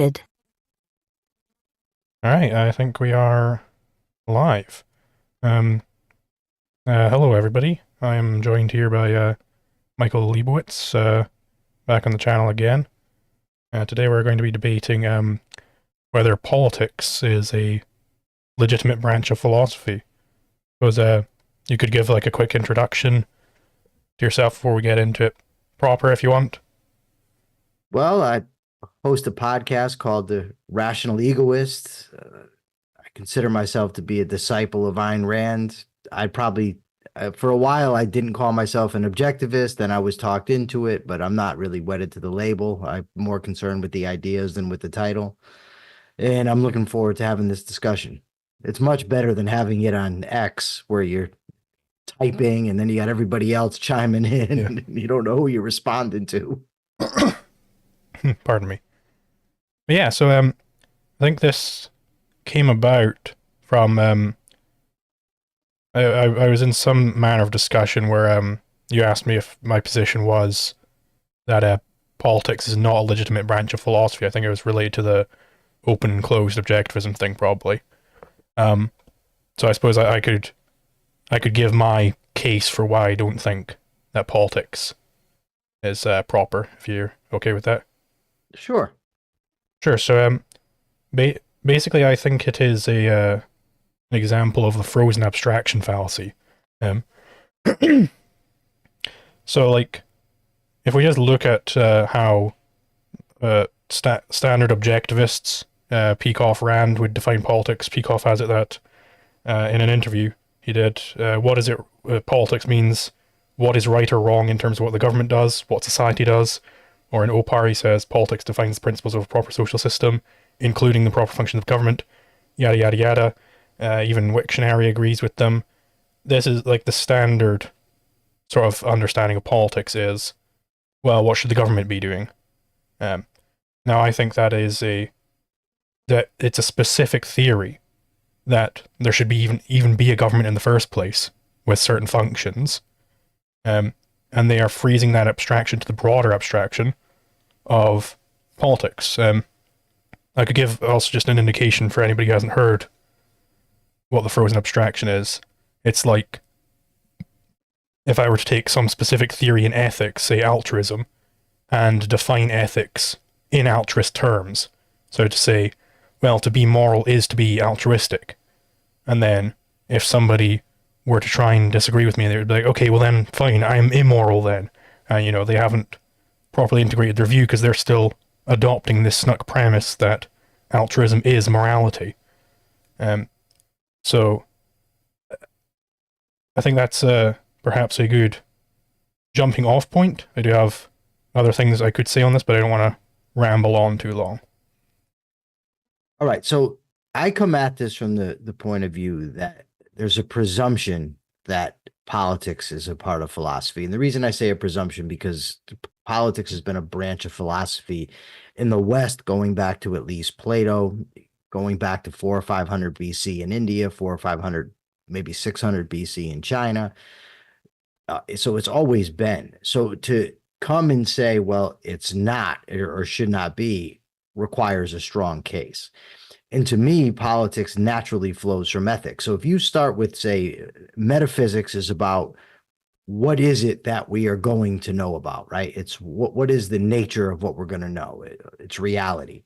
Good. All right, I think we are live. Um, Hello, everybody. I am joined here by Michael Leibowitz, back on the channel again. Today we're going to be debating whether politics is a legitimate branch of philosophy. Suppose you could give like a quick introduction to yourself before we get into it proper, if you want. Well, I host a podcast called The Rational Egoist. I consider myself to be a disciple of Ayn Rand. I probably, for a while, I didn't call myself an objectivist, then I was talked into it, but I'm not really wedded to the label. I'm more concerned with the ideas than with the title. And I'm looking forward to having this discussion. It's much better than having it on X where you're typing and then you got everybody else chiming in Yeah. and you don't know who you're responding to. Pardon me. But yeah, so I think this came about from I was in some manner of discussion where you asked me if my position was that politics is not a legitimate branch of philosophy. I think it was related to the open and closed objectivism thing, probably. Um, so I suppose I could give my case for why I don't think that politics is proper. If you're okay with that, Sure. sure. So basically, I think it is an example of the frozen abstraction fallacy. Um, so like if we just look at how standard objectivists, Peikoff Rand would define politics. Peikoff has it that in an interview he did, what is it? Politics means what is right or wrong in terms of what the government does, what society does. Or in Opar, he says politics defines the principles of a proper social system, including the proper function of government. Yada yada yada. Even Wiktionary agrees with them. This is like the standard sort of understanding of politics is, well, what should the government be doing? Um, Now, I think that it's a specific theory that there should be even be a government in the first place with certain functions, and they are freezing that abstraction to the broader abstraction of politics. I could give also just an indication for anybody who hasn't heard what the frozen abstraction is. It's like if I were to take some specific theory in ethics, say altruism, and define ethics in altruist terms. So to say, well, to be moral is to be altruistic. And then if somebody were to try and disagree with me, they would be like, okay, well then, fine, I am immoral then. They haven't properly integrated their view because they're still adopting this snuck premise that altruism is morality. So I think that's perhaps a good jumping off point. I do have other things I could say on this, but I don't want to ramble on too long. All right. So I come at this from the point of view that there's a presumption that politics is a part of philosophy. And the reason I say a presumption, because politics has been a branch of philosophy in the West, going back to at least Plato, going back to 400 or 500 BC in India, 400 or 500, maybe 600 BC in China. So it's always been. So to come and say, well, it's not or should not be, requires a strong case. And to me, politics naturally flows from ethics. So if you start with, say, metaphysics is about what is it that we are going to know about, right? It's what is the nature of what we're going to know? It's reality.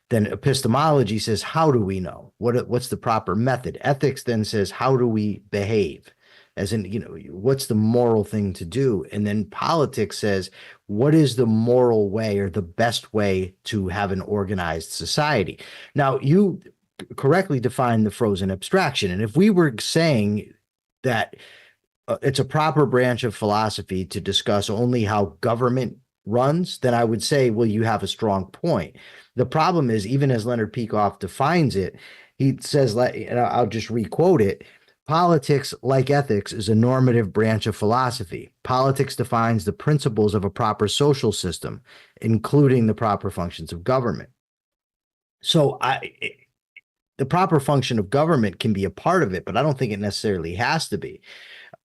Then epistemology says, how do we know? What's the proper method? Ethics then says, how do we behave? As in, what's the moral thing to do? And then politics says, what is the moral way or the best way to have an organized society? Now, you correctly define the frozen abstraction. And if we were saying that it's a proper branch of philosophy to discuss only how government runs, then I would say, well, you have a strong point. The problem is, even as Leonard Peikoff defines it, he says, and I'll just requote it, politics, like ethics, is a normative branch of philosophy. Politics defines the principles of a proper social system, including the proper functions of government. So the proper function of government can be a part of it, but I don't think it necessarily has to be.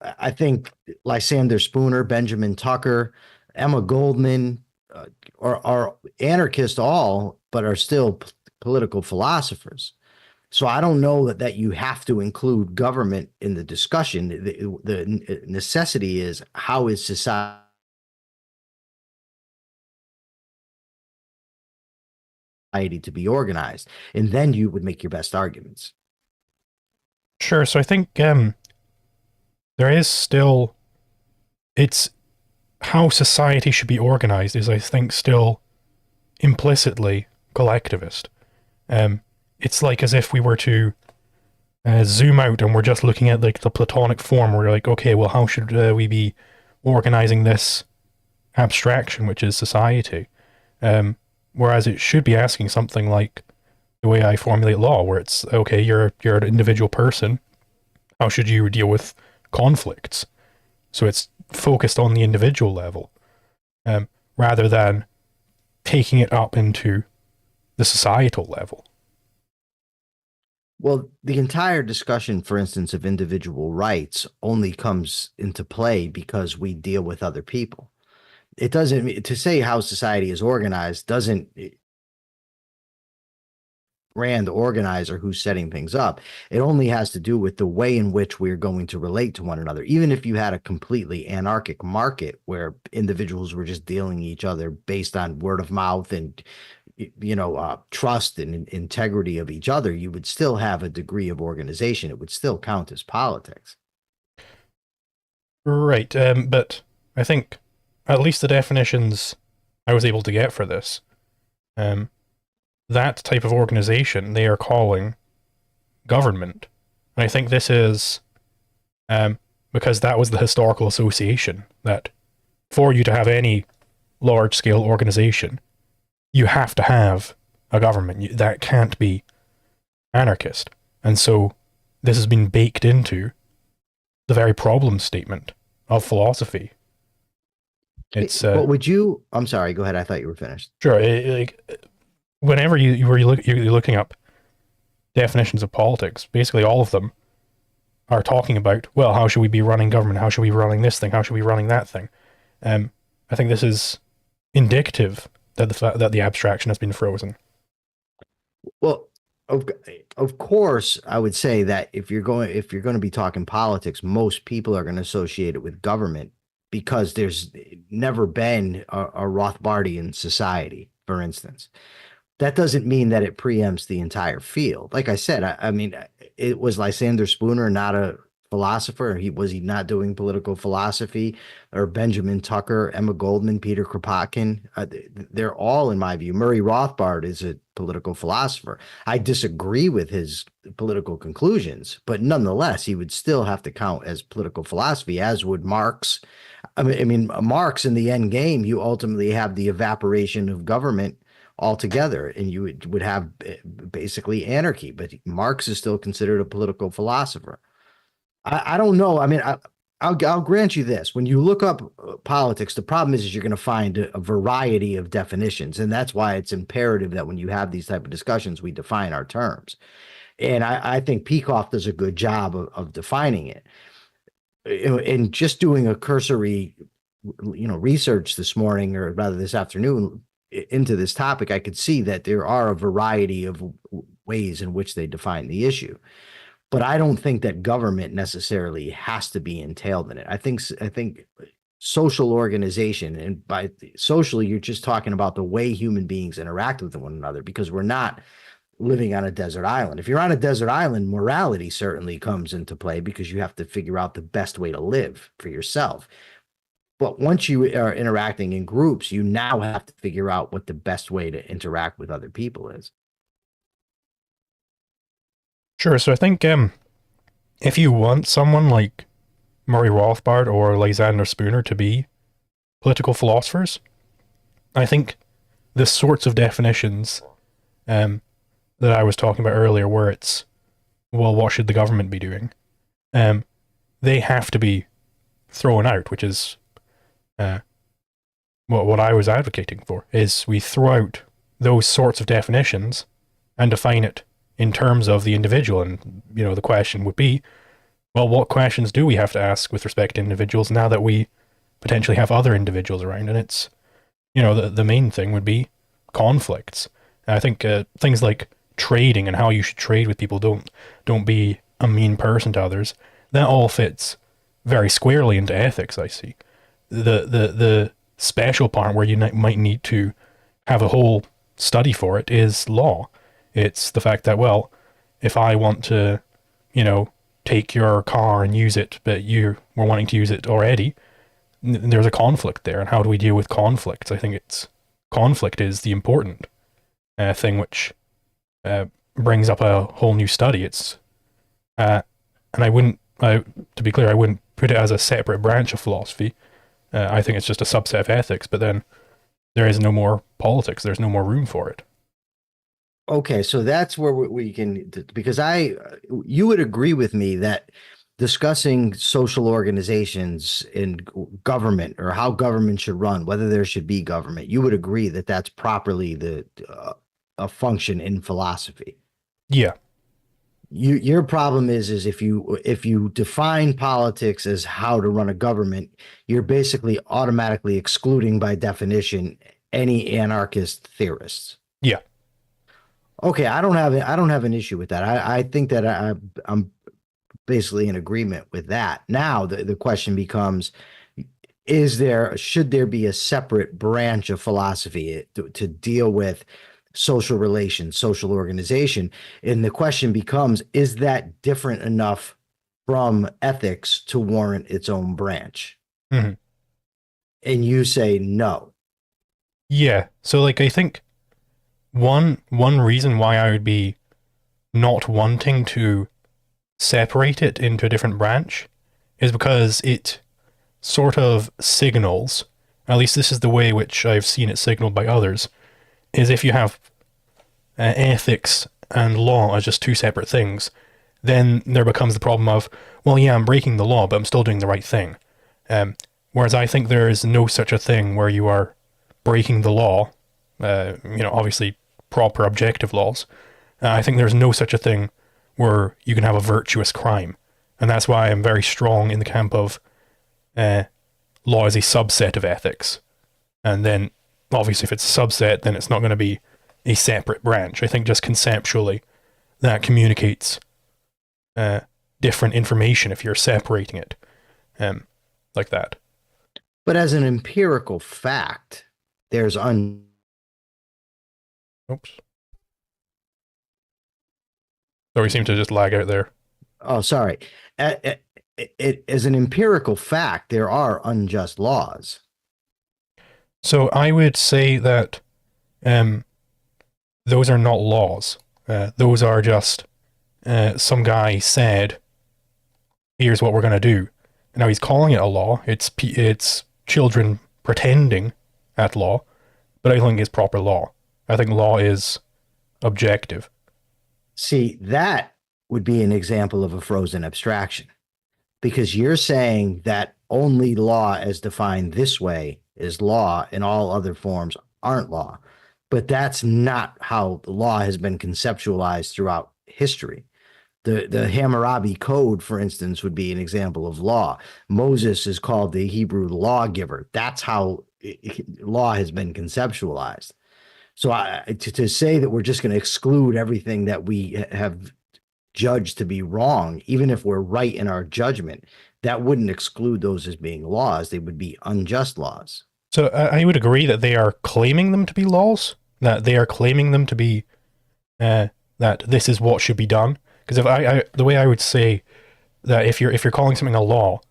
I think Lysander Spooner, Benjamin Tucker, Emma Goldman are anarchists all, but are still political philosophers. So I don't know that you have to include government in the discussion. The necessity is, how is society to be organized? And then you would make your best arguments. Sure. So I think there is still, it's how society should be organized is, I think, still implicitly collectivist. It's like as if we were to zoom out and we're just looking at like the Platonic form. We're like, okay, well, how should we be organizing this abstraction, which is society? Whereas it should be asking something like the way I formulate law, where it's okay, you're an individual person. How should you deal with conflicts? So it's focused on the individual level, rather than taking it up into the societal level. Well, the entire discussion, for instance, of individual rights only comes into play because we deal with other people. It doesn't, to say how society is organized doesn't brand the organizer who's setting things up. It only has to do with the way in which we're going to relate to one another. Even if you had a completely anarchic market where individuals were just dealing each other based on word of mouth and trust and integrity of each other, you would still have a degree of organization. It would still count as politics. Right, but I think at least the definitions I was able to get for this, um, that type of organization they are calling government. And I think this is because that was the historical association, that for you to have any large scale organization, you have to have a government. That can't be anarchist. And so this has been baked into the very problem statement of philosophy. It's But would you? I'm sorry. Go ahead. I thought you were finished. sure. Whenever you're looking up definitions of politics, basically all of them are talking about, well, how should we be running government? How should we be running this thing? How should we be running that thing? I think this is indicative that the abstraction has been frozen. Well, of course, I would say that if you're going to be talking politics, most people are going to associate it with government because there's never been a Rothbardian society, for instance. That doesn't mean that it preempts the entire field. Like I said, I mean, it was Lysander Spooner not a philosopher? He not doing political philosophy? Or Benjamin Tucker, Emma Goldman, Peter Kropotkin? They're all, in my view. Murray Rothbard is a political philosopher. I disagree with his political conclusions, but nonetheless, he would still have to count as political philosophy, as would Marx. I mean, Marx in the end game, you ultimately have the evaporation of government altogether, and you would have basically anarchy. But Marx is still considered a political philosopher. I don't know. I mean, I'll grant you this. When you look up politics, the problem is you're going to find a variety of definitions, and that's why it's imperative that when you have these type of discussions, we define our terms. And I think Peikoff does a good job of defining it. And just doing a cursory, research this morning, or rather this afternoon, into this topic, I could see that there are a variety of ways in which they define the issue. But I don't think that government necessarily has to be entailed in it. I think social organization, and by socially, you're just talking about the way human beings interact with one another, because we're not living on a desert island. If you're on a desert island, morality certainly comes into play because you have to figure out the best way to live for yourself. But once you are interacting in groups, you now have to figure out what the best way to interact with other people is. Sure. So I think if you want someone like Murray Rothbard or Lysander Spooner to be political philosophers, I think the sorts of definitions that I was talking about earlier, where it's, well, what should the government be doing? They have to be thrown out, which is what I was advocating for, is we throw out those sorts of definitions and define it in terms of the individual. And, the question would be, well, what questions do we have to ask with respect to individuals now that we potentially have other individuals around? And it's, the main thing would be conflicts. And I think things like trading and how you should trade with people, don't be a mean person to others. That all fits very squarely into ethics. I see the special part where you might need to have a whole study for it is law. It's the fact that, well, if I want to, you know, take your car and use it, but you were wanting to use it already, there's a conflict there. And how do we deal with conflicts? I think it's conflict is the important thing, which uh, brings up a whole new study. It's and I wouldn't, to be clear, I wouldn't put it as a separate branch of philosophy. I think it's just a subset of ethics. But then there is no more politics. There's no more room for it. Okay, so that's where we can, because you would agree with me that discussing social organizations in government or how government should run, whether there should be government, you would agree that that's properly a function in philosophy. Yeah. Your problem is if you define politics as how to run a government, you're basically automatically excluding by definition any anarchist theorists. Yeah. Okay, I don't have an issue with that. I think that I'm basically in agreement with that. Now the question becomes, should there be a separate branch of philosophy to deal with social relations, social organization? And the question becomes, is that different enough from ethics to warrant its own branch? Hmm. And you say no. Yeah. So like I think one reason why I would be not wanting to separate it into a different branch is because it sort of signals, at least this is the way which I've seen it signaled by others, is if you have ethics and law as just two separate things, then there becomes the problem of, well, yeah, I'm breaking the law, but I'm still doing the right thing. Um, Whereas I think there is no such a thing where you are breaking the law, obviously proper objective laws. I think there's no such a thing where you can have a virtuous crime. And that's why I'm very strong in the camp of law is a subset of ethics. And then, obviously, if it's a subset, then it's not going to be a separate branch. I think just conceptually, that communicates different information if you're separating it like that. But as an empirical fact, there's un Oops. So we seem to just lag out there. oh, sorry. As an empirical fact, there are unjust laws. So I would say that um, those are not laws. Those are just some guy said, "Here's what we're going to do." Now he's calling it a law. It's children pretending at law, but I don't think it's proper law. I think law is objective. See, that would be an example of a frozen abstraction because you're saying that only law as defined this way is law and all other forms aren't law. But that's not how the law has been conceptualized throughout history. The Hammurabi Code, for instance, would be an example of law. Moses is called the Hebrew lawgiver. That's how law has been conceptualized. So to say that we're just going to exclude everything that we have judged to be wrong, even if we're right in our judgment, that wouldn't exclude those as being laws. They would be unjust laws. So I would agree that they are claiming them to be laws, that they are claiming them to be that this is what should be done. Because if the way I would say that if you're calling something a law,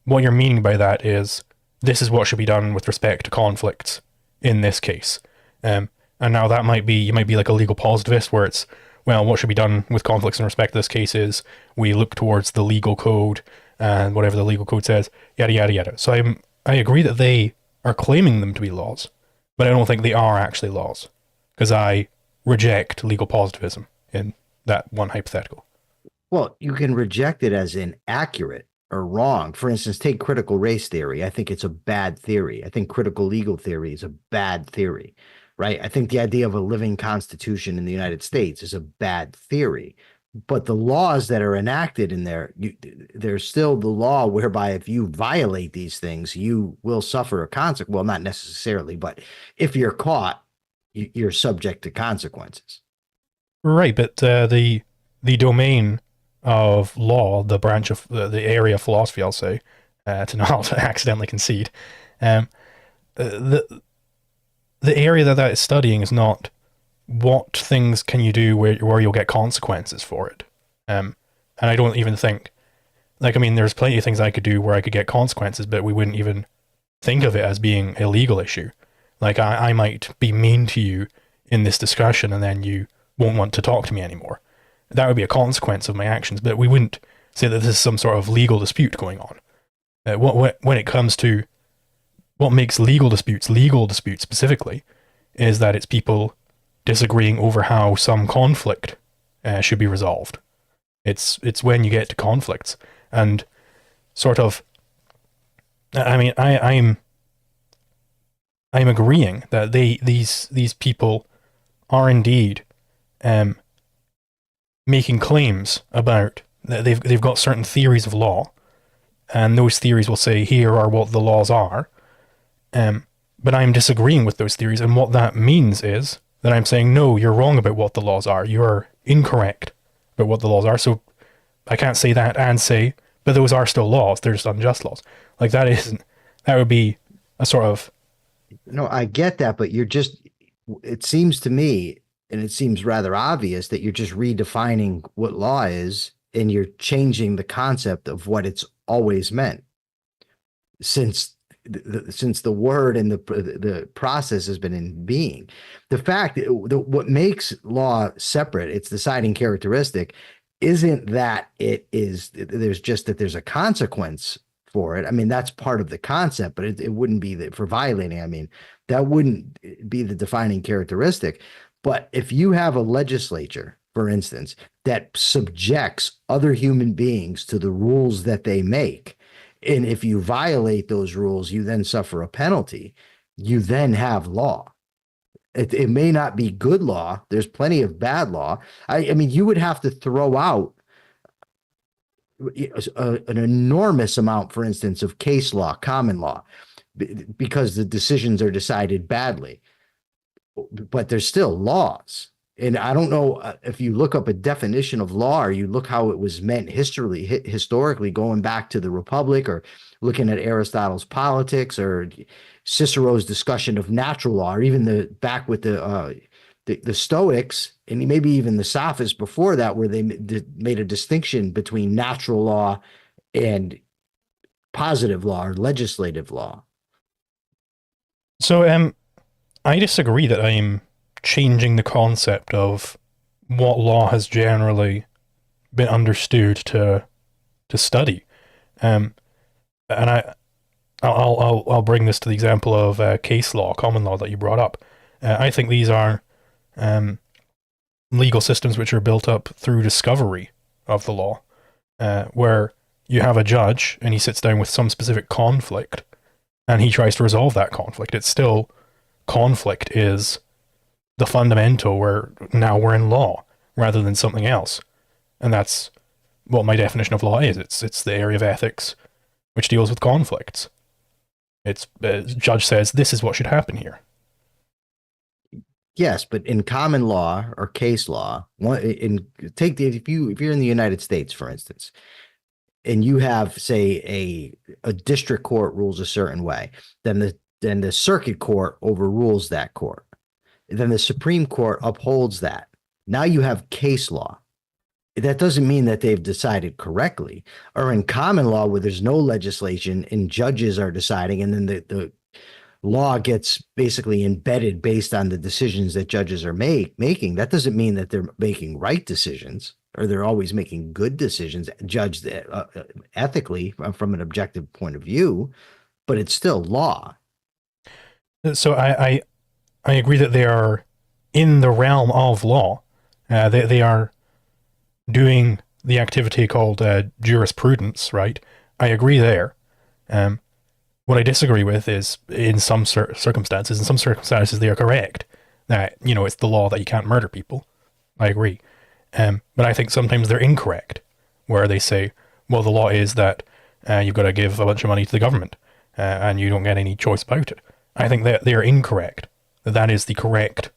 what you're meaning by that is this is what should be done with respect to conflicts in this case. And now that might be, you might be like a legal positivist where it's, well, what should be done with conflicts in respect to this case is we look towards the legal code and whatever the legal code says, yada, yada, yada. So I agree that they are claiming them to be laws, but I don't think they are actually laws because I reject legal positivism in that one hypothetical. Well, you can reject it as inaccurate or wrong. For instance, take critical race theory. I think it's a bad theory. I think critical legal theory is a bad theory, right? I think the idea of a living constitution in the United States is a bad theory. But the laws that are enacted in there, there's still the law whereby if you violate these things, you will suffer a consequence. Well, not necessarily, but if you're caught, you're subject to consequences. Right, but the domain of law, the branch of the area of philosophy, I'll say, to not accidentally concede, um, the area that is studying is not what things can you do where you'll get consequences for it. And I don't even think, like, I mean, there's plenty of things I could do where I could get consequences, but we wouldn't even think of it as being a legal issue. Like, I might be mean to you in this discussion and then you won't want to talk to me anymore. That would be a consequence of my actions, but we wouldn't say that this is some sort of legal dispute going on. When it comes to what makes legal disputes specifically, is that it's people disagreeing over how some conflict should be resolved. It's when you get to conflicts and sort of. I mean, I'm agreeing that these people are indeed making claims about that they've got certain theories of law, and those theories will say here are what the laws are. But I'm disagreeing with those theories, and what that means is that I'm saying no, you're wrong about what the laws are. You're incorrect about what the laws are. So I can't say that and say, but those are still laws. They're just unjust laws. Like that would be a sort of. No, I get that, but it seems to me, and it seems rather obvious that you're just redefining what law is and you're changing the concept of what it's always meant. Since the word and the process has been in being, the fact what makes law separate, its deciding characteristic, isn't that there's a consequence for it. I mean, that's part of the concept, but it wouldn't be that for violating. I mean, that wouldn't be the defining characteristic. But if you have a legislature, for instance, that subjects other human beings to the rules that they make, and if you violate those rules, you then suffer a penalty, you then have law. It may not be good law. There's plenty of bad law. I mean, you would have to throw out an enormous amount, for instance, of case law, common law, because the decisions are decided badly. But there's still laws. And I don't know if you look up a definition of law or you look how it was meant historically, going back to the Republic or looking at Aristotle's Politics or Cicero's discussion of natural law, or even back with the Stoics and maybe even the Sophists before that, where they made a distinction between natural law and positive law or legislative law. So I disagree that I'm changing the concept of what law has generally been understood to study. And I'll bring this to the example of case law, common law that you brought up. I think these are legal systems which are built up through discovery of the law, where you have a judge and he sits down with some specific conflict and he tries to resolve that conflict. It's still conflict is the fundamental where now we're in law rather than something else. And that's what my definition of law is. It's the area of ethics which deals with conflicts. It's judge says this is what should happen here. Yes, but in common law or case law, if you're in the United States, for instance, and you have, say, a district court rules a certain way, then the circuit court overrules that court. Then the Supreme Court upholds that. Now you have case law. That doesn't mean that they've decided correctly. Or in common law, where there's no legislation and judges are deciding, and then the law gets basically embedded based on the decisions that judges are making. That doesn't mean that they're making right decisions or they're always making good decisions, judged ethically from an objective point of view, but it's still law. So I agree that they are in the realm of law. They are doing the activity called jurisprudence, right? I agree there. What I disagree with is in some circumstances they are correct that, it's the law that you can't murder people. I agree. But I think sometimes they're incorrect, where they say, well, the law is that you've got to give a bunch of money to the government and you don't get any choice about it. I think that they are incorrect. That is the correct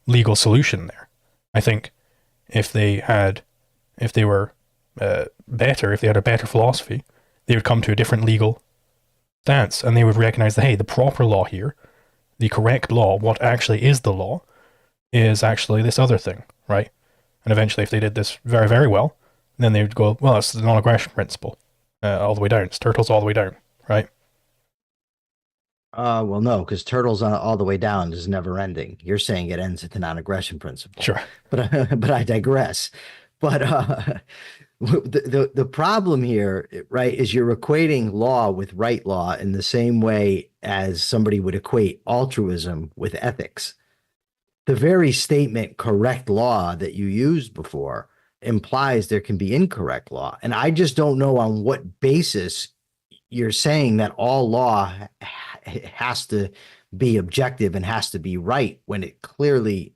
legal solution there. I think if they had, if they were better, if they had a better philosophy, they would come to a different legal stance, and they would recognize that, hey, the proper law here, the correct law, what actually is the law, is actually this other thing, right? And eventually, if they did this very, very well, then they would go, well, it's the non-aggression principle all the way down. It's turtles all the way down, right? Well, no, because turtles all the way down is never ending. You're saying it ends at the non-aggression principle, Sure. but but I digress. But the problem here, right, is you're equating law with right law in the same way as somebody would equate altruism with ethics. The very statement correct law that you used before implies there can be incorrect law. And I just don't know on what basis you're saying that all law has to be objective and has to be right when it clearly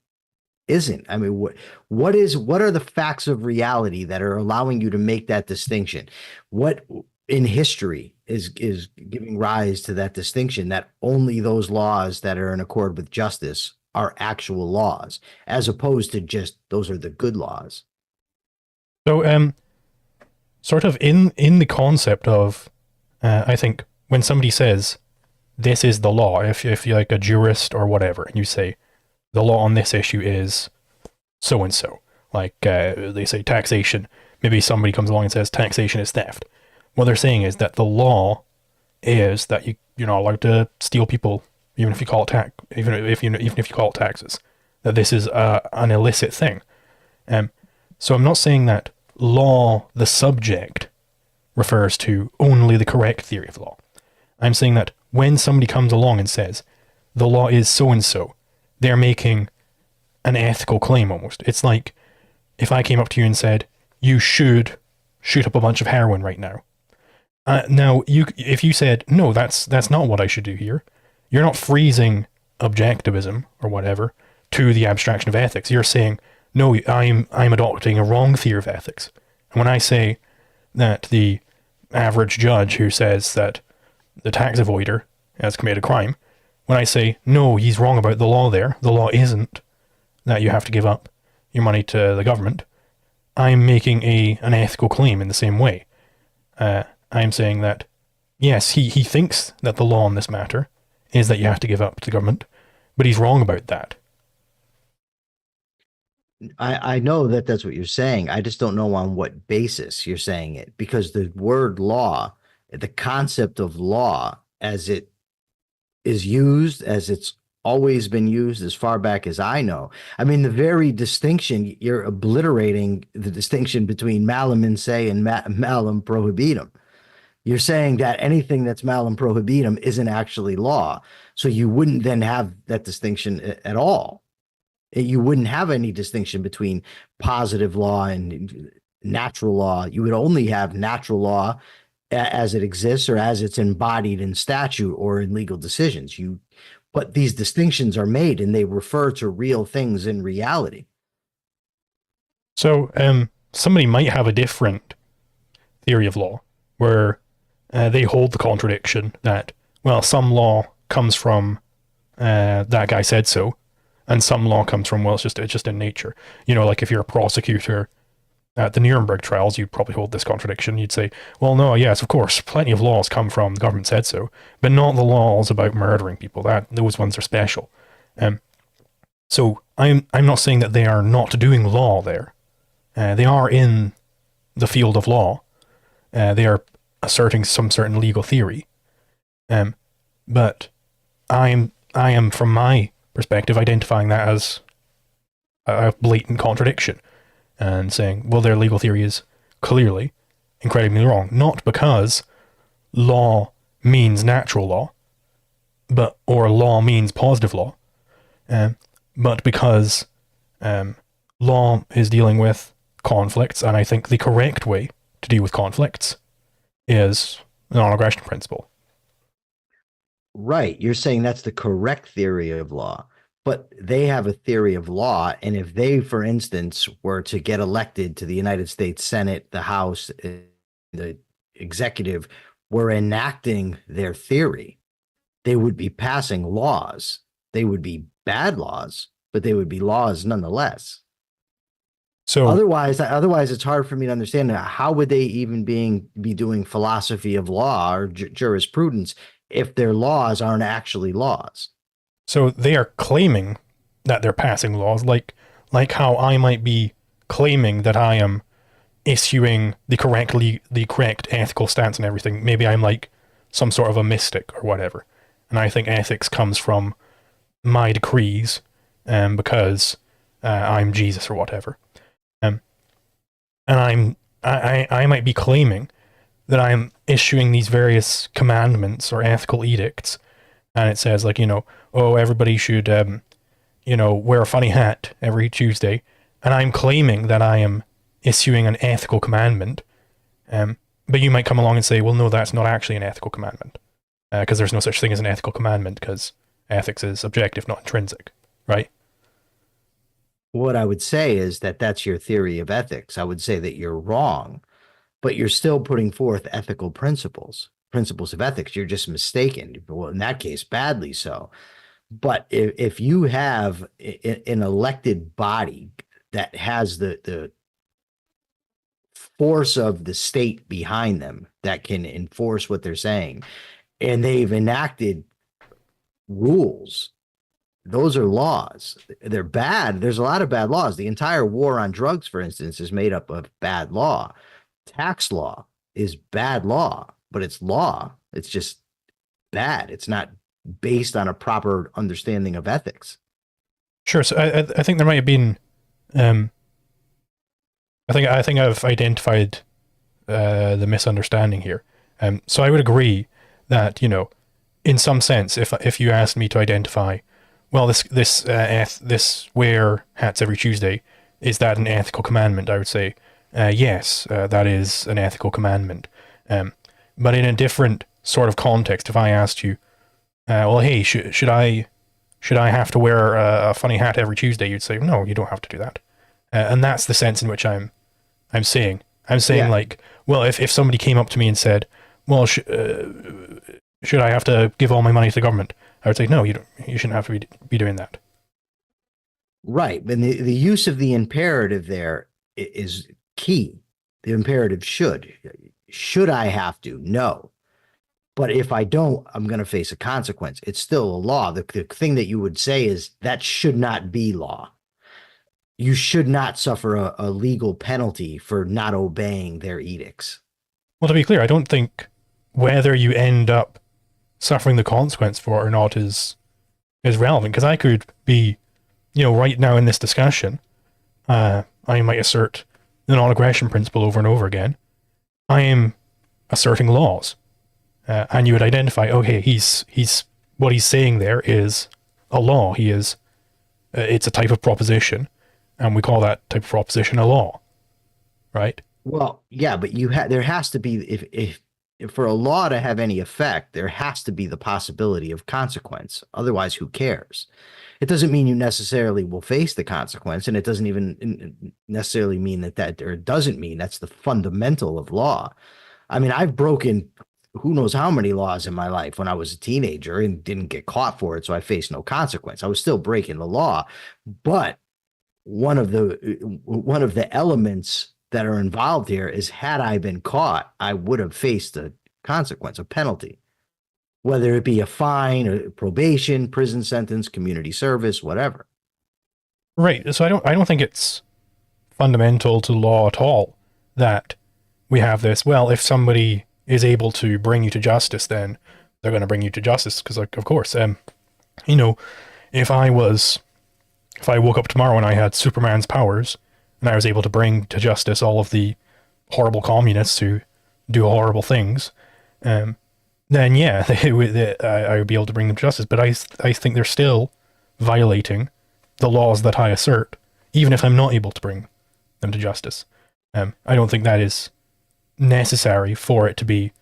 isn't. I mean, what are the facts of reality that are allowing you to make that distinction? What in history is giving rise to that distinction that only those laws that are in accord with justice are actual laws, as opposed to just those are the good laws? So, sort of in the concept of, I think when somebody says this is the law, if you're like a jurist or whatever, and you say the law on this issue is so and so, like they say taxation, maybe somebody comes along and says taxation is theft. What they're saying is that the law is that you're not allowed to steal people, even if you call it tax, even if you call it taxes. That this is an illicit thing. Um, so I'm not saying that law, the subject, refers to only the correct theory of law. I'm saying that when somebody comes along and says the law is so and so, they're making an ethical claim almost. It's like if I came up to you and said you should shoot up a bunch of heroin right now. Now, if you said no, that's not what I should do here. You're not freezing objectivism or whatever to the abstraction of ethics. You're saying no, I'm adopting a wrong theory of ethics. And when I say that the average judge who says that the tax avoider has committed a crime, when I say no, he's wrong about the law there, the law isn't that you have to give up your money to the government, I'm making an ethical claim in the same way. I'm saying that, yes, he thinks that the law on this matter is that you have to give up to the government, but he's wrong about that. I know that that's what you're saying. I just don't know on what basis you're saying it, because the word law, the concept of law as it is used, as it's always been used as far back as I know. I mean, the very distinction, you're obliterating the distinction between malum in se and malum prohibitum. You're saying that anything that's malum prohibitum isn't actually law. So you wouldn't then have that distinction at all. You wouldn't have any distinction between positive law and natural law. You would only have natural law as it exists or as it's embodied in statute or in legal decisions. But these distinctions are made and they refer to real things in reality. So, somebody might have a different theory of law where they hold the contradiction that, well, some law comes from that guy said so, and some law comes from, well, it's just in nature. You know, like if you're a prosecutor at the Nuremberg trials, you'd probably hold this contradiction. You'd say, well, no, yes, of course, plenty of laws come from the government said so, but not the laws about murdering people. Those ones are special. So I'm not saying that they are not doing law there. They are in the field of law. They are asserting some certain legal theory. But I am from my perspective identifying that as a blatant contradiction and saying, well, their legal theory is clearly incredibly wrong. Not because law means natural law, or law means positive law, but because law is dealing with conflicts, and I think the correct way to deal with conflicts is the non-aggression principle. Right. You're saying that's the correct theory of law, but they have a theory of law. And if they, for instance, were to get elected to the United States Senate, the House, the executive, were enacting their theory, they would be passing laws. They would be bad laws, but they would be laws nonetheless. So Otherwise, it's hard for me to understand how would they even be doing philosophy of law or jurisprudence if their laws aren't actually laws. so they are claiming that they're passing laws, like how I might be claiming that I am issuing the correct ethical stance and everything. Maybe I'm like some sort of a mystic or whatever, and I think ethics comes from my decrees, because I'm Jesus or whatever. Um, and I might be claiming that I'm issuing these various commandments or ethical edicts, and it says like, oh, everybody should wear a funny hat every Tuesday, and I'm claiming that I am issuing an ethical commandment. But you might come along and say, well, no, that's not actually an ethical commandment, because there's no such thing as an ethical commandment, because ethics is objective, not intrinsic, right? What I would say is that that's your theory of ethics. I would say that you're wrong, but you're still putting forth ethical principles of ethics. You're just mistaken. Well, in that case, badly so. But if you have an elected body that has the force of the state behind them that can enforce what they're saying, and they've enacted rules, those are laws. They're bad. There's a lot of bad laws. The entire war on drugs, for instance, is made up of bad law. Tax law is bad law, but it's law. It's just bad. It's not based on a proper understanding of ethics. Sure. So I think there might have been, um, I think I've identified the misunderstanding here. So I would agree that, in some sense, if you asked me to identify, well, this wear hats every Tuesday, is that an ethical commandment? I would say, yes, that is an ethical commandment. But in a different sort of context, if I asked you, well, hey, should I have to wear a funny hat every Tuesday? You'd say, no, you don't have to do that. And that's the sense in which I'm saying. I'm saying Yeah. like, well, if somebody came up to me and said, well, should I have to give all my money to the government? I would say, no, you don't. You shouldn't have to be doing that. Right. And the use of the imperative there is key. The imperative should. Should I have to? No. But if I don't, I'm going to face a consequence. It's still a law. The thing that you would say is that should not be law. You should not suffer a legal penalty for not obeying their edicts. Well, to be clear, I don't think whether you end up suffering the consequence for it or not is relevant, because I could be, right now in this discussion, I might assert the non-aggression principle over and over again. I am asserting laws, and you would identify, okay, he's what he's saying there is a law. It's a type of proposition, and we call that type of proposition a law, right? Well, yeah, but there has to be if for a law to have any effect, there has to be the possibility of consequence. Otherwise, who cares? It doesn't mean you necessarily will face the consequence, and it doesn't even necessarily mean or it doesn't mean that's the fundamental of law. I mean, I've broken who knows how many laws in my life when I was a teenager and didn't get caught for it, so I faced no consequence. I was still breaking the law, but one of the elements that are involved here is had I been caught, I would have faced a consequence, a penalty, whether it be a fine, or probation, prison sentence, community service, whatever. Right. So I don't think it's fundamental to law at all that we have this. Well, if somebody is able to bring you to justice, then they're going to bring you to justice because, like, of course, you know, if I woke up tomorrow and I had Superman's powers and I was able to bring to justice all of the horrible communists who do horrible things, then yeah, I would be able to bring them to justice. But I think they're still violating the laws that I assert, even if I'm not able to bring them to justice. I don't think that is necessary for it to be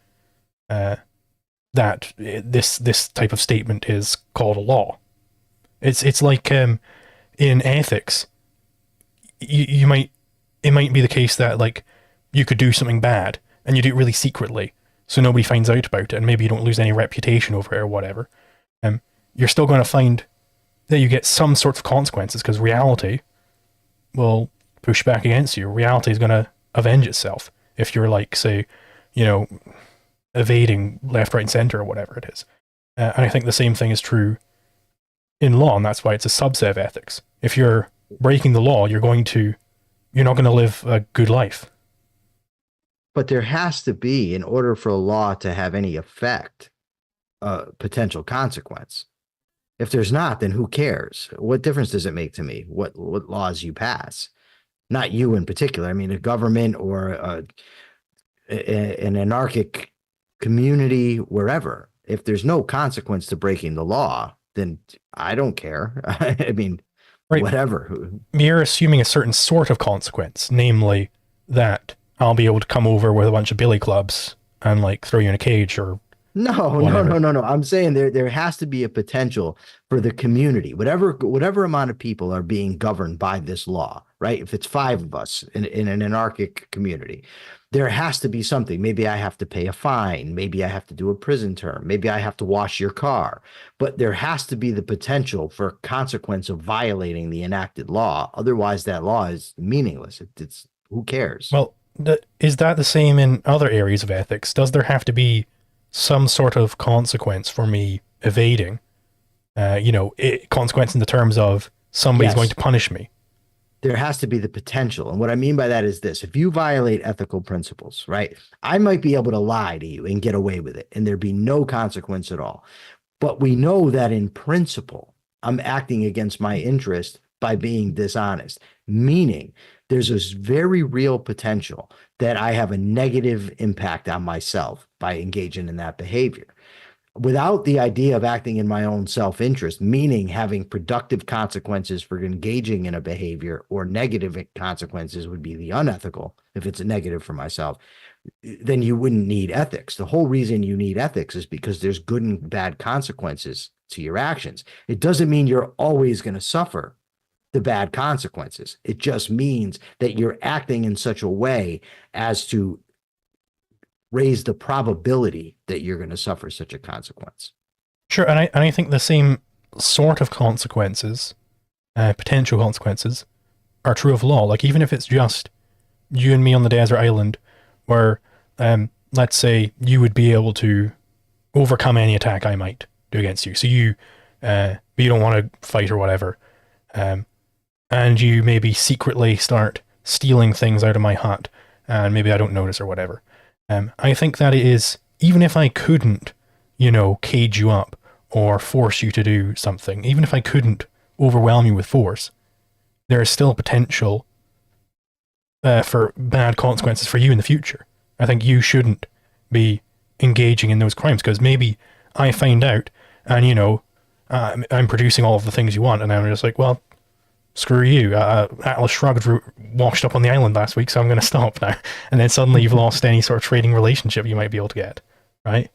that this type of statement is called a law. It's like in ethics, it might be the case that like you could do something bad and you do it really secretly, so nobody finds out about it, and maybe you don't lose any reputation over it or whatever. You're still going to find that you get some sorts of consequences because reality will push back against you. Reality is going to avenge itself if you're like, say, you know, evading left, right, and center or whatever it is. And I think the same thing is true in law, and that's why it's a subset of ethics. If you're breaking the law, you're not going to live a good life. But there has to be, in order for a law to have any effect, a potential consequence. If there's not, then who cares? What difference does it make to me what laws you pass? Not you in particular. I mean, a government or an anarchic community, wherever. If there's no consequence to breaking the law, then I don't care. I mean, Right. whatever. You're assuming a certain sort of consequence, namely that I'll be able to come over with a bunch of billy clubs and like throw you in a cage or No, no, whatever. no, no, no. I'm saying there has to be a potential for the community, whatever amount of people are being governed by this law, right? If it's 5 of us in an anarchic community, there has to be something. Maybe I have to pay a fine. Maybe I have to do a prison term. Maybe I have to wash your car. But there has to be the potential for consequence of violating the enacted law. Otherwise, that law is meaningless. It's who cares? Well, is that the same in other areas of ethics? Does there have to be some sort of consequence for me evading? Consequence in the terms of somebody's Yes. going to punish me. There has to be the potential. And what I mean by that is this: if you violate ethical principles, right, I might be able to lie to you and get away with it, and there'd be no consequence at all. But we know that in principle, I'm acting against my interest by being dishonest, meaning there's this very real potential that I have a negative impact on myself by engaging in that behavior without the idea of acting in my own self-interest, meaning having productive consequences for engaging in a behavior, or negative consequences would be the unethical if it's a negative for myself, then you wouldn't need ethics. The whole reason you need ethics is because there's good and bad consequences to your actions. It doesn't mean you're always going to suffer the bad consequences. It just means that you're acting in such a way as to raise the probability that you're going to suffer such a consequence. Sure, and I think the same sort of consequences, potential consequences, are true of law. Like even if it's just you and me on the desert island, where let's say you would be able to overcome any attack I might do against you. So you don't want to fight or whatever, and you maybe secretly start stealing things out of my hut, and maybe I don't notice or whatever. I think that it is, even if I couldn't, cage you up or force you to do something, even if I couldn't overwhelm you with force, there is still potential for bad consequences for you in the future. I think you shouldn't be engaging in those crimes because maybe I find out and, I'm producing all of the things you want, and I'm just like, well, screw you. Atlas Shrugged washed up on the island last week, so I'm going to stop now. And then suddenly you've lost any sort of trading relationship you might be able to get, right?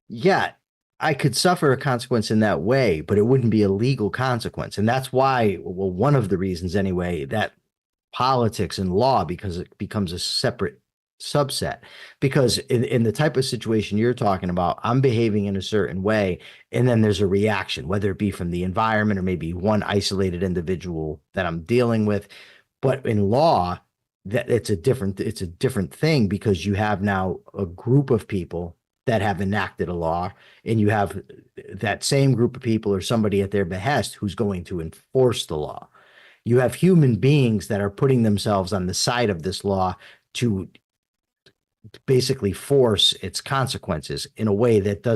Yeah, I could suffer a consequence in that way, but it wouldn't be a legal consequence. And that's why, well, one of the reasons anyway, that politics and law, because it becomes a separate subset. Because in the type of situation you're talking about, I'm behaving in a certain way, and then there's a reaction, whether it be from the environment or maybe one isolated individual that I'm dealing with. But in law, that it's a different thing, because you have now a group of people that have enacted a law, and you have that same group of people or somebody at their behest who's going to enforce the law. You have human beings that are putting themselves on the side of this law to basically force its consequences in a way that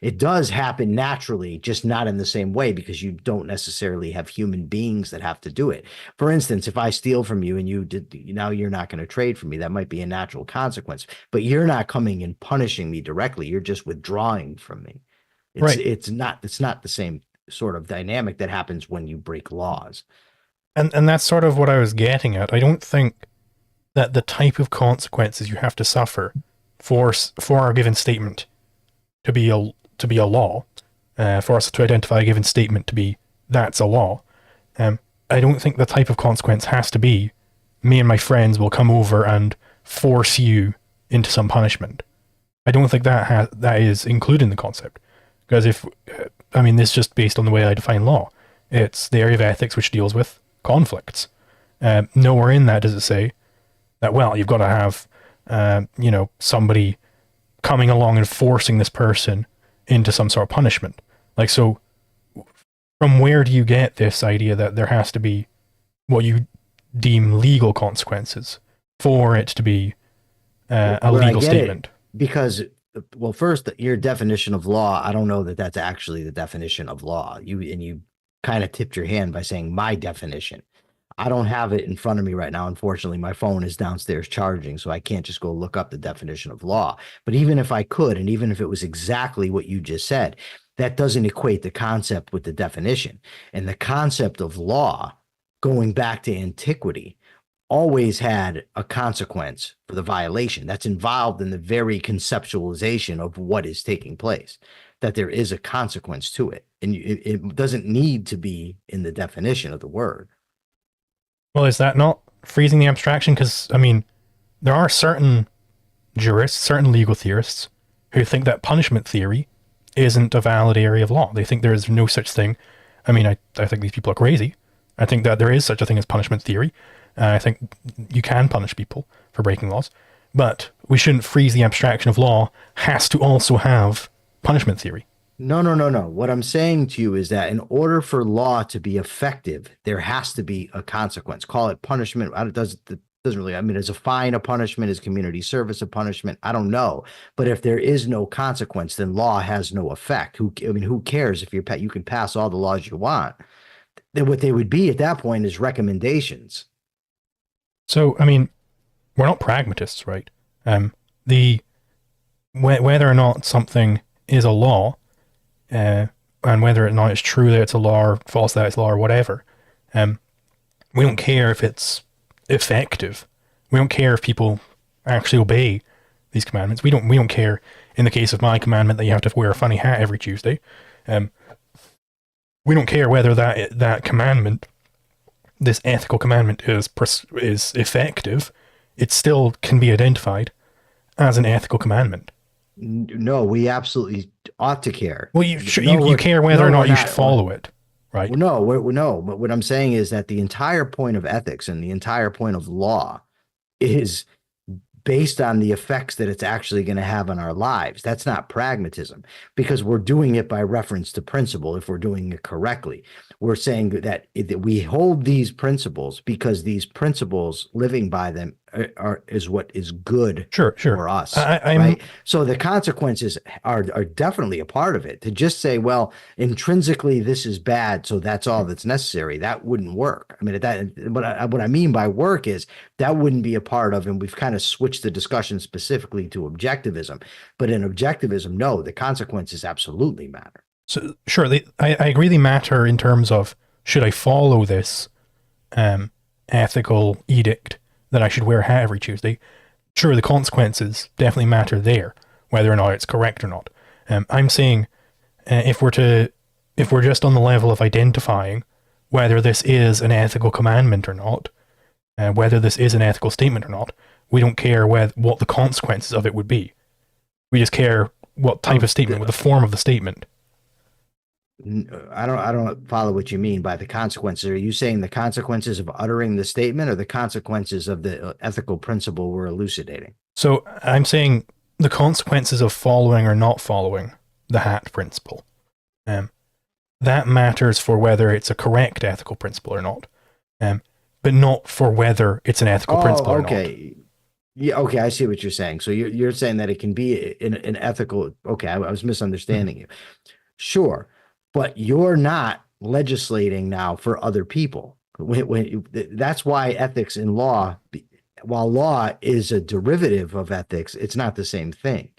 it does happen naturally, just not in the same way, because you don't necessarily have human beings that have to do it. For instance, if I steal from you and now you're not going to trade for me, that might be a natural consequence, but you're not coming and punishing me directly. You're just withdrawing from me. Right. It's not the same sort of dynamic that happens when you break laws. And that's sort of what I was getting at. I don't think that the type of consequences you have to suffer for a given statement to be a law, for us to identify a given statement to be that's a law. I don't think the type of consequence has to be me and my friends will come over and force you into some punishment. I don't think that is included in the concept, because if I mean, this is just based on the way I define law. It's the area of ethics which deals with conflicts. Nowhere in that does it say that, well, you've got to have, somebody coming along and forcing this person into some sort of punishment. Like, so from where do you get this idea that there has to be what you deem legal consequences for it to be a Where I legal get statement? it, because, well, first, your definition of law, I don't know that that's actually the definition of law. You kind of tipped your hand by saying my definition. I don't have it in front of me right now. Unfortunately, my phone is downstairs charging, so I can't just go look up the definition of law. But even if I could, and even if it was exactly what you just said, that doesn't equate the concept with the definition. And the concept of law, going back to antiquity, always had a consequence for the violation. That's involved in the very conceptualization of what is taking place, that there is a consequence to it. And it doesn't need to be in the definition of the word. Well, is that not freezing the abstraction? Because, I mean, there are certain jurists, certain legal theorists, who think that punishment theory isn't a valid area of law. They think there is no such thing. I mean, I think these people are crazy. I think that there is such a thing as punishment theory. I think you can punish people for breaking laws, but we shouldn't freeze the abstraction of law has to also have punishment theory. No, no, no, no. What I'm saying to you is that in order for law to be effective, there has to be a consequence. Call it punishment. It doesn't really, I mean, is a fine a punishment? Is community service a punishment? I don't know. But if there is no consequence, then law has no effect. Who cares if you can pass all the laws you want? Then what they would be at that point is recommendations. So, I mean, we're not pragmatists, right? The whether or not something is a law, uh, and whether or not it's true that it's a law or false that it's a law or whatever, um, we don't care if it's effective. We don't care if people actually obey these commandments. We don't care in the case of my commandment that you have to wear a funny hat every Tuesday. Um, we don't care whether that commandment, this ethical commandment, is effective. It still can be identified as an ethical commandment. No, we absolutely ought to care. Well, No, you care whether no, or we're not you should not. follow it, right? Well, no, no. But what I'm saying is that the entire point of ethics and the entire point of law is based on the effects that it's actually going to have on our lives. That's not pragmatism because we're doing it by reference to principle if we're doing it correctly. We're saying that we hold these principles because these principles, living by them, is what is good Sure, sure. for us, I'm right? So the consequences are definitely a part of it. To just say, well, intrinsically this is bad, so that's all that's necessary, that wouldn't work. I mean, what I mean by work is that wouldn't be a part of, and we've kind of switched the discussion specifically to objectivism. But in objectivism, no, the consequences absolutely matter. so sure. I agree they matter in terms of should I follow this ethical edict that I should wear a hat every Tuesday. Sure, the consequences definitely matter there, whether or not it's correct or not. I'm saying if we're just on the level of identifying whether this is an ethical commandment or not, whether this is an ethical statement or not, we don't care what the consequences of it would be. We just care what type of statement, what the form of the statement. I don't follow what you mean by the consequences. Are you saying the consequences of uttering the statement or the consequences of the ethical principle we're elucidating? So I'm saying the consequences of following or not following the hat principle. Um, that matters for whether it's a correct ethical principle or not, but not for whether it's an ethical principle or not. Okay. Yeah, okay, I see what you're saying. So you're saying that it can be an ethical. Okay, I was misunderstanding you. Sure, but you're not legislating now for other people. That's why ethics in law, while law is a derivative of ethics, it's not the same thing.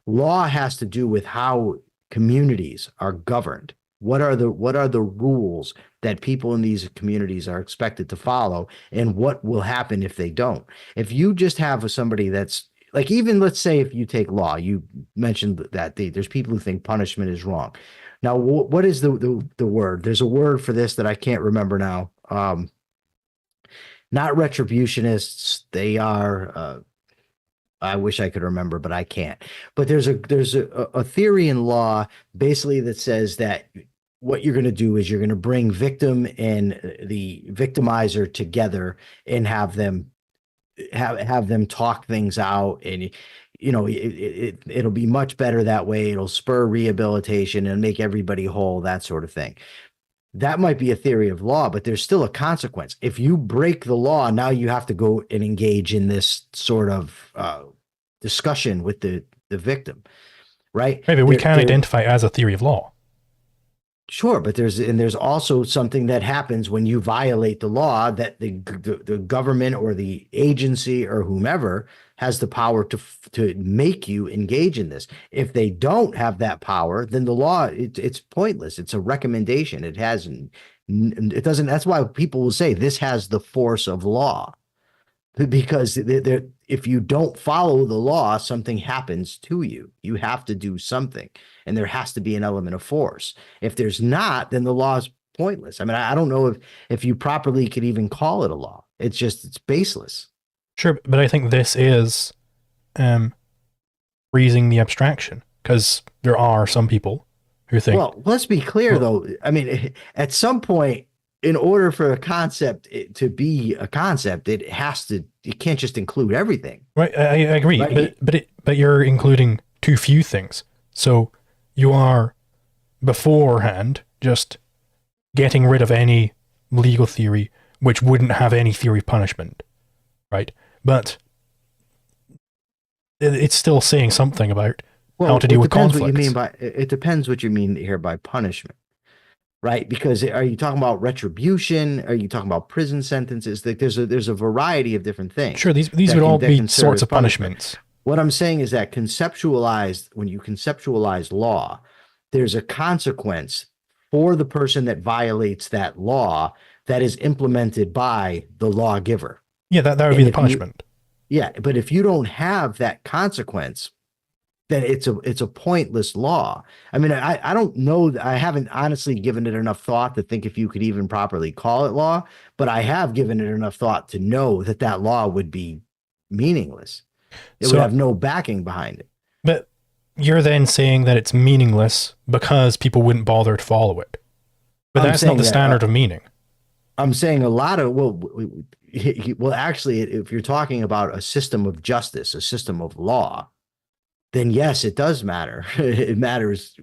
Law has to do with how communities are governed. What are the rules that people in these communities are expected to follow, and what will happen if they don't? If you just have somebody that's like, even let's say if you take law, you mentioned that there's people who think punishment is wrong. Now, what is the word? There's a word for this that I can't remember now. Not retributionists. They are I wish I could remember, but I can't. But there's a theory in law basically that says that what you're going to do is you're going to bring victim and the victimizer together and have them talk things out, and it'll be much better that way. It'll spur rehabilitation and make everybody whole, that sort of thing. That might be a theory of law, but there's still a consequence. If you break the law, now you have to go and engage in this sort of discussion with the victim, right? Maybe we can There, identify it as a theory of law. sure, but there's also something that happens when you violate the law that the government or the agency or whomever has the power to make you engage in this. If they don't have that power, then the law it's pointless. It's a recommendation. It doesn't. That's why people will say this has the force of law, because if you don't follow the law, something happens to you. You have to do something, and there has to be an element of force. If there's not, then the law is pointless. I mean, I don't know if you properly could even call it a law. It's baseless. Sure, but I think this is freezing the abstraction, because there are some people who think, Well, let's be clear, well, though. I mean, at some point, in order for a concept to be a concept, it can't just include everything, right, I agree, right? but you're including too few things. So you are beforehand just getting rid of any legal theory which wouldn't have any theory of punishment, right? But it's still saying something about how Well, to deal it with depends what you mean conflicts. by it depends what you mean here by punishment, right? Because are you talking about retribution? Are you talking about prison sentences? Like there's a variety of different Sure, things these would all that be can serve sorts as of punishment. punishments. What I'm saying is that when you conceptualize law, there's a consequence for the person that violates that law that is implemented by the lawgiver. Yeah, that would be And the if you, punishment. yeah, but if you don't have that consequence, then it's a pointless law. I mean, I don't know. I haven't honestly given it enough thought to think if you could even properly call it law, but I have given it enough thought to know that that law would be meaningless. It would So, have no backing behind it. but you're then saying that it's meaningless because people wouldn't bother to follow it. But I'm that's not saying the that standard of meaning. I'm saying a lot of well, actually, if you're talking about a system of justice, a system of law, then yes, it does matter. It matters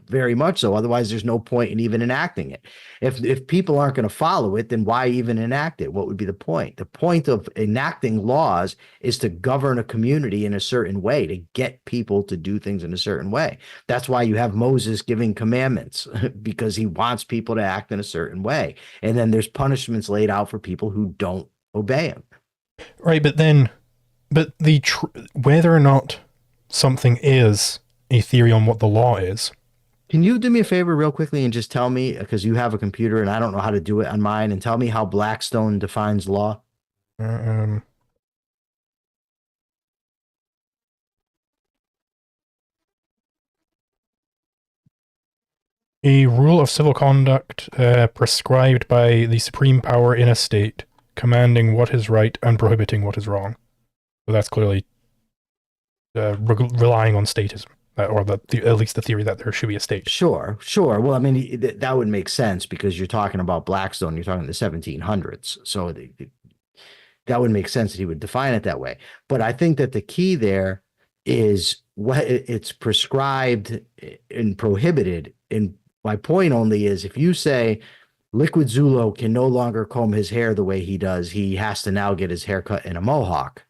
very much so. Otherwise, there's no point in even enacting it. If people aren't going to follow it, then why even enact it? What would be the point? The point of enacting laws is to govern a community in a certain way, to get people to do things in a certain way. That's why you have Moses giving commandments because he wants people to act in a certain way. And then there's punishments laid out for people who don't obey him. Right, but whether or not something is a theory on what the law is. Can you do me a favor real quickly and just tell me, because you have a computer and I don't know how to do it on mine, and tell me how Blackstone defines law? Um, a rule of civil conduct prescribed by the supreme power in a state, commanding what is right and prohibiting what is wrong. So that's clearly relying on statism, or at least the theory that there should be a state. Sure, sure. Well, I mean, that would make sense because you're talking about Blackstone, you're talking the 1700s. So that would make sense that he would define it that way. But I think that the key there is what it's prescribed and prohibited. And my point only is if you say Liquid Zulo can no longer comb his hair the way he does, he has to now get his hair cut in a mohawk.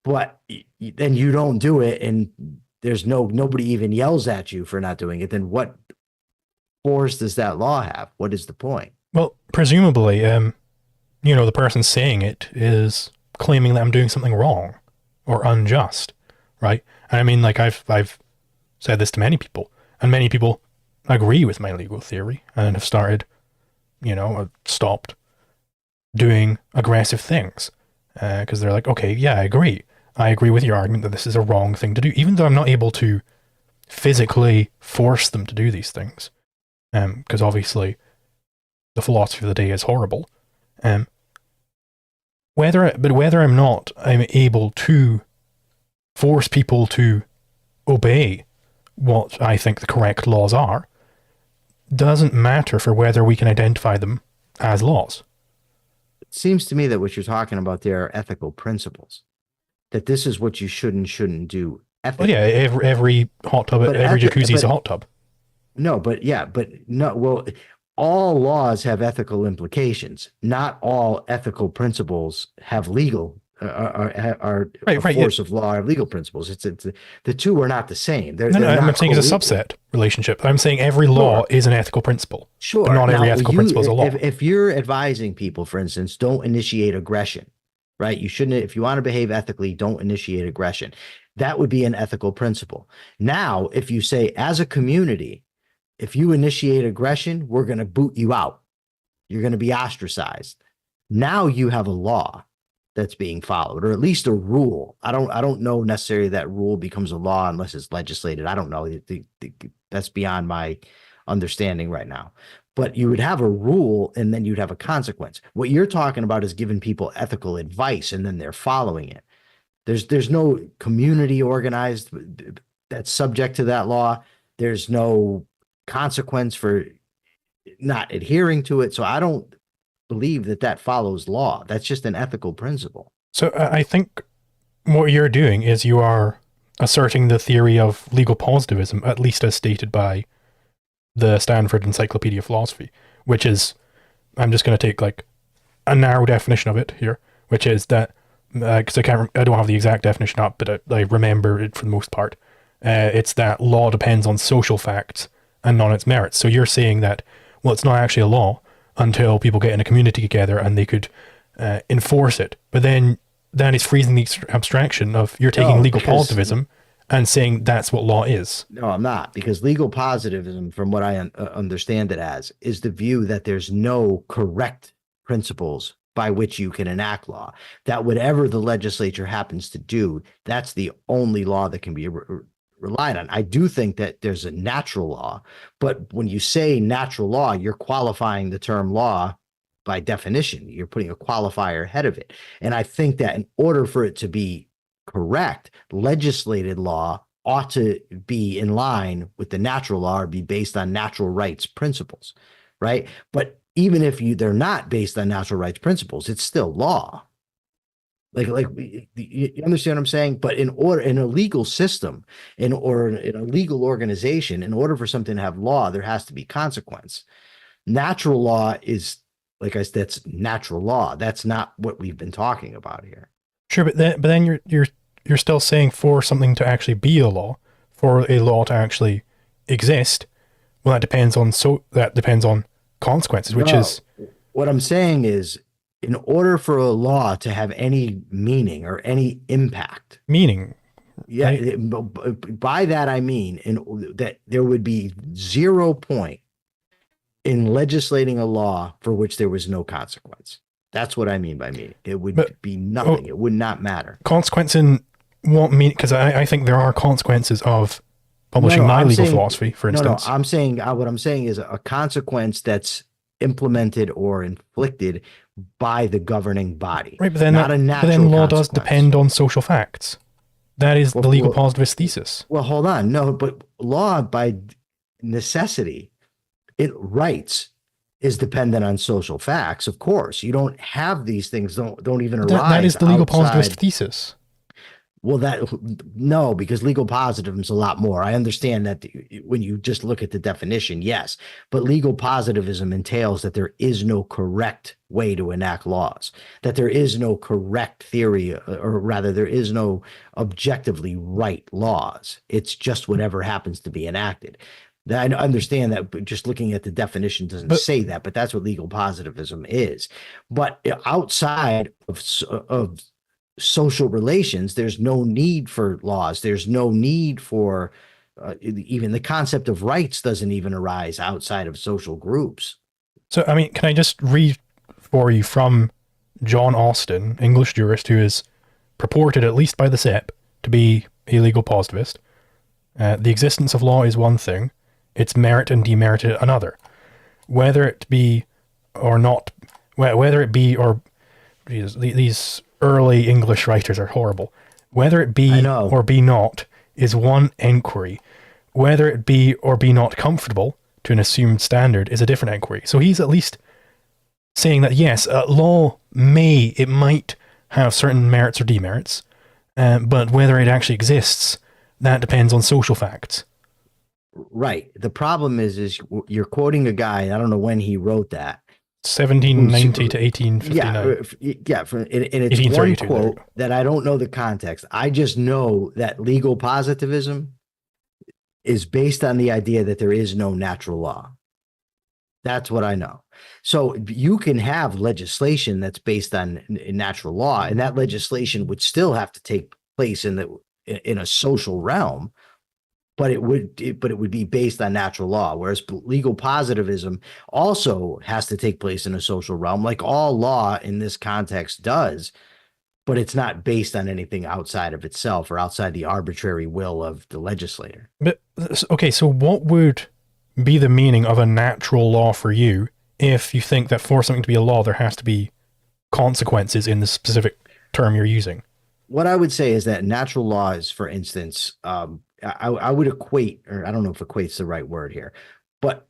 But then you don't do it, and there's nobody even yells at you for not doing it. Then what force does that law have? What is the point? Well, presumably, the person saying it is claiming that I'm doing something wrong or unjust, right? And I mean, like I've said this to many people, and many people agree with my legal theory and have started, stopped doing aggressive things because they're like, okay, yeah, I agree. I agree with your argument that this is a wrong thing to do, even though I'm not able to physically force them to do these things, because obviously the philosophy of the day is horrible. Whether I'm able to force people to obey what I think the correct laws are doesn't matter for whether we can identify them as laws. It seems to me that what you're talking about there are ethical principles. That this is what you should and shouldn't do Well, yeah, ethically. every hot tub, But every jacuzzi is a hot tub. no, but yeah, but no. Well, all laws have ethical implications. Not all ethical principles have legal are a Right, right. Yeah. force of law or legal principles. It's the two are not the same. They're No, no, they're I'm not saying it's a co-equal. subset relationship. I'm saying every law Sure, is an ethical principle, but sure. not every Now ethical you principle is a law. if you're advising people, for instance, don't initiate aggression, right? You shouldn't if you want to behave ethically, don't initiate aggression. That would be an ethical principle. Now, if you say as a community, if you initiate aggression, we're going to boot you out. You're going to be ostracized. Now you have a law that's being followed, or at least a rule. I don't know necessarily that rule becomes a law unless it's legislated. I don't know. That's beyond my understanding right now. But you would have a rule and then you'd have a consequence. What you're talking about is giving people ethical advice and then they're following it. There's no community organized that's subject to that law. There's no consequence for not adhering to it. So I don't believe that that follows law. That's just an ethical principle. So I think what you're doing is you are asserting the theory of legal positivism, at least as stated by the Stanford Encyclopedia of Philosophy, which is, I'm just going to take like a narrow definition of it here, which is that, because I don't have the exact definition up, but I remember it for the most part. It's that law depends on social facts and not its merits. So you're saying that, well, it's not actually a law until people get in a community together and they could enforce it. But then that is freezing the abstraction of you're taking No, legal because positivism and saying that's what law is. no, I'm not, because legal positivism, from what I understand it as, is the view that there's no correct principles by which you can enact law. That whatever the legislature happens to do, that's the only law that can be relied on. I do think that there's a natural law, but when you say natural law, you're qualifying the term law by definition. You're putting a qualifier ahead of it. And I think that in order for it to be correct, legislated law ought to be in line with the natural law or be based on natural rights principles, right? But even if they're not based on natural rights principles, it's still law. Like you understand what I'm saying? But in a legal system, or in a legal organization, in order for something to have law, there has to be consequence. Natural law is, like I said, that's natural law. That's not what we've been talking about here. Sure, but then you're still saying for something to actually be a law, for a law to actually exist, well, that depends on consequences, which No, is what I'm saying is, in order for a law to have any meaning or any impact, meaning, yeah, right? by that I mean that there would be 0 point in legislating a law for which there was no consequence. That's what I mean by meaning. It would But be oh, nothing. It would not matter. consequence in what mean? Because I think there are consequences of No, publishing no, my I'm legal saying philosophy, for no, no. instance. I'm saying what I'm saying is a consequence that's implemented or inflicted by the governing body, Right, but then not a but then natural law does consequence. depend on social facts. That is Well, the legal well, positivist thesis. well, hold on. No, but law by necessity, it rights is dependent on social facts. Of course, you don't have these things. Don't even That arise is the legal positivist outside. thesis. Well, that no, because legal positivism is a lot more. I understand that when you just look at the definition, yes, but legal positivism entails that there is no correct way to enact laws, that there is no correct theory, or rather, there is no objectively right laws. It's just whatever happens to be enacted. I understand that, but just looking at the definition doesn't But say that, but that's what legal positivism is. But outside of social relations, there's no need for laws. There's no need for even the concept of rights doesn't even arise outside of social groups. so, I mean, can I just read for you from John Austin, English jurist who is purported, at least by the SEP, to be a legal positivist? The existence of law is one thing, its merit and demerit another. Whether it be or not, whether it be or, Jesus, these early English writers are horrible. Whether it I be know. or be not is one inquiry. Whether it be or be not comfortable to an assumed standard is a different inquiry. So he's at least saying that yes, law might have certain merits or demerits, but whether it actually exists, that depends on social facts. Right. The problem is you're quoting a guy. I don't know when he wrote that. Who's 1790 to yeah, 1859. yeah. And it's one 1832, there we quote go. that I don't know the context. I just know that legal positivism is based on the idea that there is no natural law. That's what I know. So you can have legislation that's based on natural law, and that legislation would still have to take place in a social realm, but it would be based on natural law. Whereas legal positivism also has to take place in a social realm, like all law in this context does, but it's not based on anything outside of itself or outside the arbitrary will of the legislator. But okay, so what would be the meaning of a natural law for you if you think that for something to be a law, there has to be consequences in the specific term you're using? What I would say is that natural laws, for instance, I would equate, or I don't know if equate's the right word here, but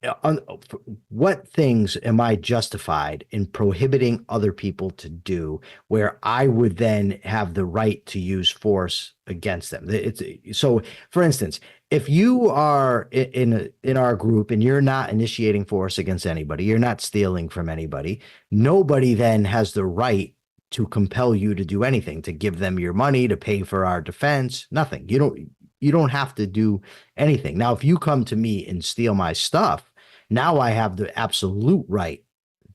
what things am I justified in prohibiting other people to do where I would then have the right to use force against them? It's so, for instance, if you are in our group and you're not initiating force against anybody, you're not stealing from anybody, nobody then has the right to compel you to do anything, to give them your money, to pay for our defense, nothing. You don't have to do anything. Now, if you come to me and steal my stuff, now I have the absolute right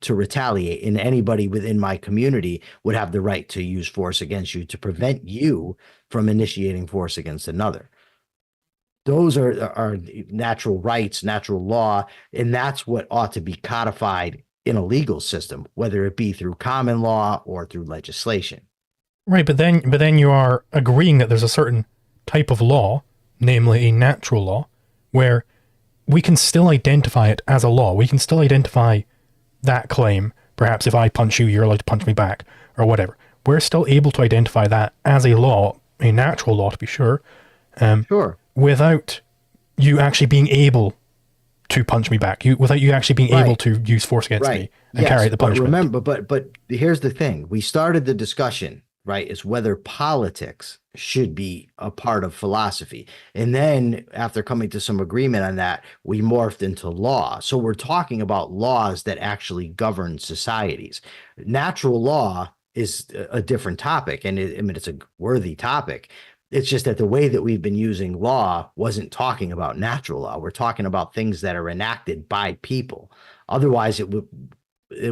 to retaliate, and anybody within my community would have the right to use force against you to prevent you from initiating force against another. Those are natural rights, natural law, and that's what ought to be codified in a legal system, whether it be through common law or through legislation. Right, but then you are agreeing that there's a certain type of law, namely a natural law, where we can still identify it as a law. We can still identify that claim. Perhaps if I punch you, you're allowed to punch me back, or whatever. We're still able to identify that as a law, a natural law to be sure, Sure. without you actually being able to punch me back. Without you actually being able Right. to use force against Right. me and carry Yes. out the But punishment. remember, but here's the thing. We started the discussion, right? Is whether politics should be a part of philosophy. And then after coming to some agreement on that, we morphed into law. So we're talking about laws that actually govern societies. Natural law is a different topic. And I mean, it's a worthy topic. It's just that the way that we've been using law wasn't talking about natural law. We're talking about things that are enacted by people. Otherwise, it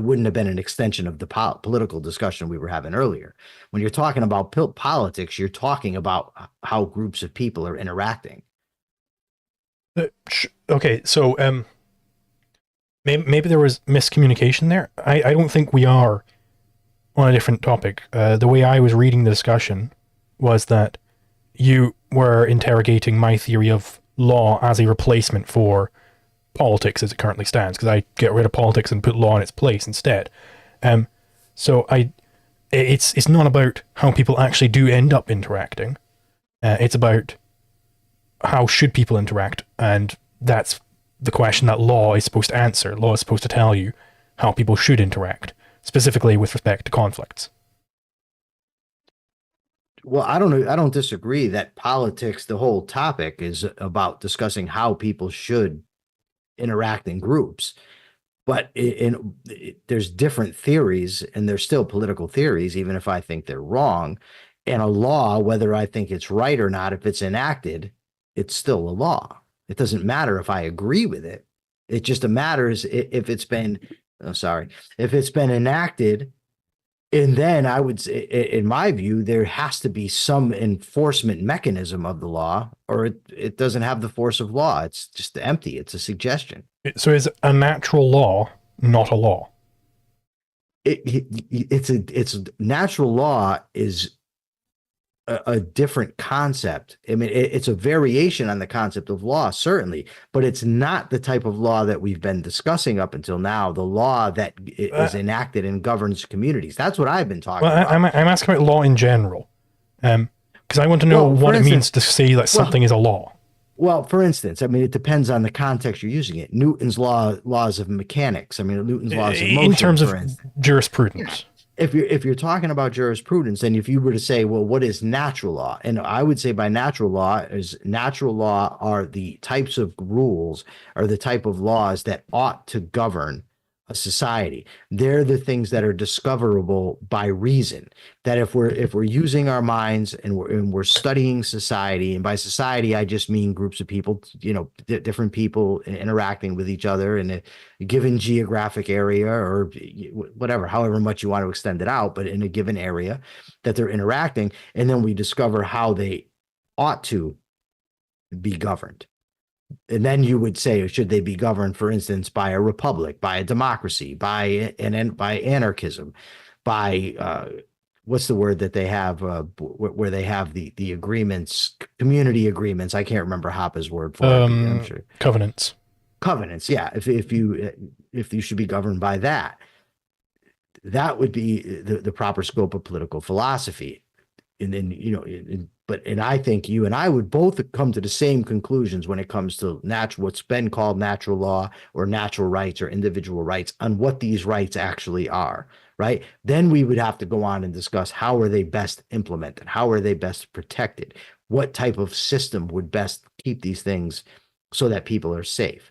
wouldn't have been an extension of the political discussion we were having earlier. When you're talking about politics, you're talking about how groups of people are interacting. Okay, so maybe there was miscommunication there. I don't think we are on a different topic. The way I was reading the discussion was that you were interrogating my theory of law as a replacement for politics as it currently stands, because I get rid of politics and put law in its place instead. Um, so it's not about how people actually do end up interacting. It's about how should people interact, and that's the question that law is supposed to answer. Law is supposed to tell you how people should interact, specifically with respect to conflicts. Well, I don't know. I don't disagree that politics, the whole topic is about discussing how people should interact in groups. But there's different theories, and there's still political theories, even if I think they're wrong. And a law, whether I think it's right or not, if it's enacted, it's still a law. It doesn't matter if I agree with it. It just matters if it's been, oh, sorry, if it's been enacted. And then I would say, in my view, there has to be some enforcement mechanism of the law, or it doesn't have the force of law. It's just empty. It's a suggestion. So is a natural law not a law? It's natural law is a different concept. I mean, it's a variation on the concept of law, certainly, but it's not the type of law that we've been discussing up until now. The law that is enacted and governs communities. That's what I've been talking Well, about. I'm asking about law in general. Um, Because I want to know Well, for what it means instance, to say that well, something is a law. well, for instance, I mean, it depends on the context you're using it. Newton's laws of mechanics. I mean, Newton's laws of In motion, terms for of instance. Yeah. jurisprudence. If you're talking about jurisprudence, then if you were to say, well, what is natural law? And I would say by natural law are the types of rules or the type of laws that ought to govern a society. They're the things that are discoverable by reason. That if we're using our minds and we're studying society, and by society I just mean groups of people, different people interacting with each other in a given geographic area or whatever, however much you want to extend it out, but in a given area that they're interacting, and then we discover how they ought to be governed. And then you would say, should they be governed, for instance, by a republic, by a democracy, by anarchism, by what's the word that they have where they have the agreements, community agreements? I can't remember Hoppe's word for it, but I'm sure Covenants. covenants. Yeah, if you should be governed by that, that would be the proper scope of political philosophy. And then and I think you and I would both come to the same conclusions when it comes to what's been called natural law or natural rights or individual rights, on what these rights actually are, right? Then we would have to go on and discuss, how are they best implemented, how are they best protected, what type of system would best keep these things so that people are safe.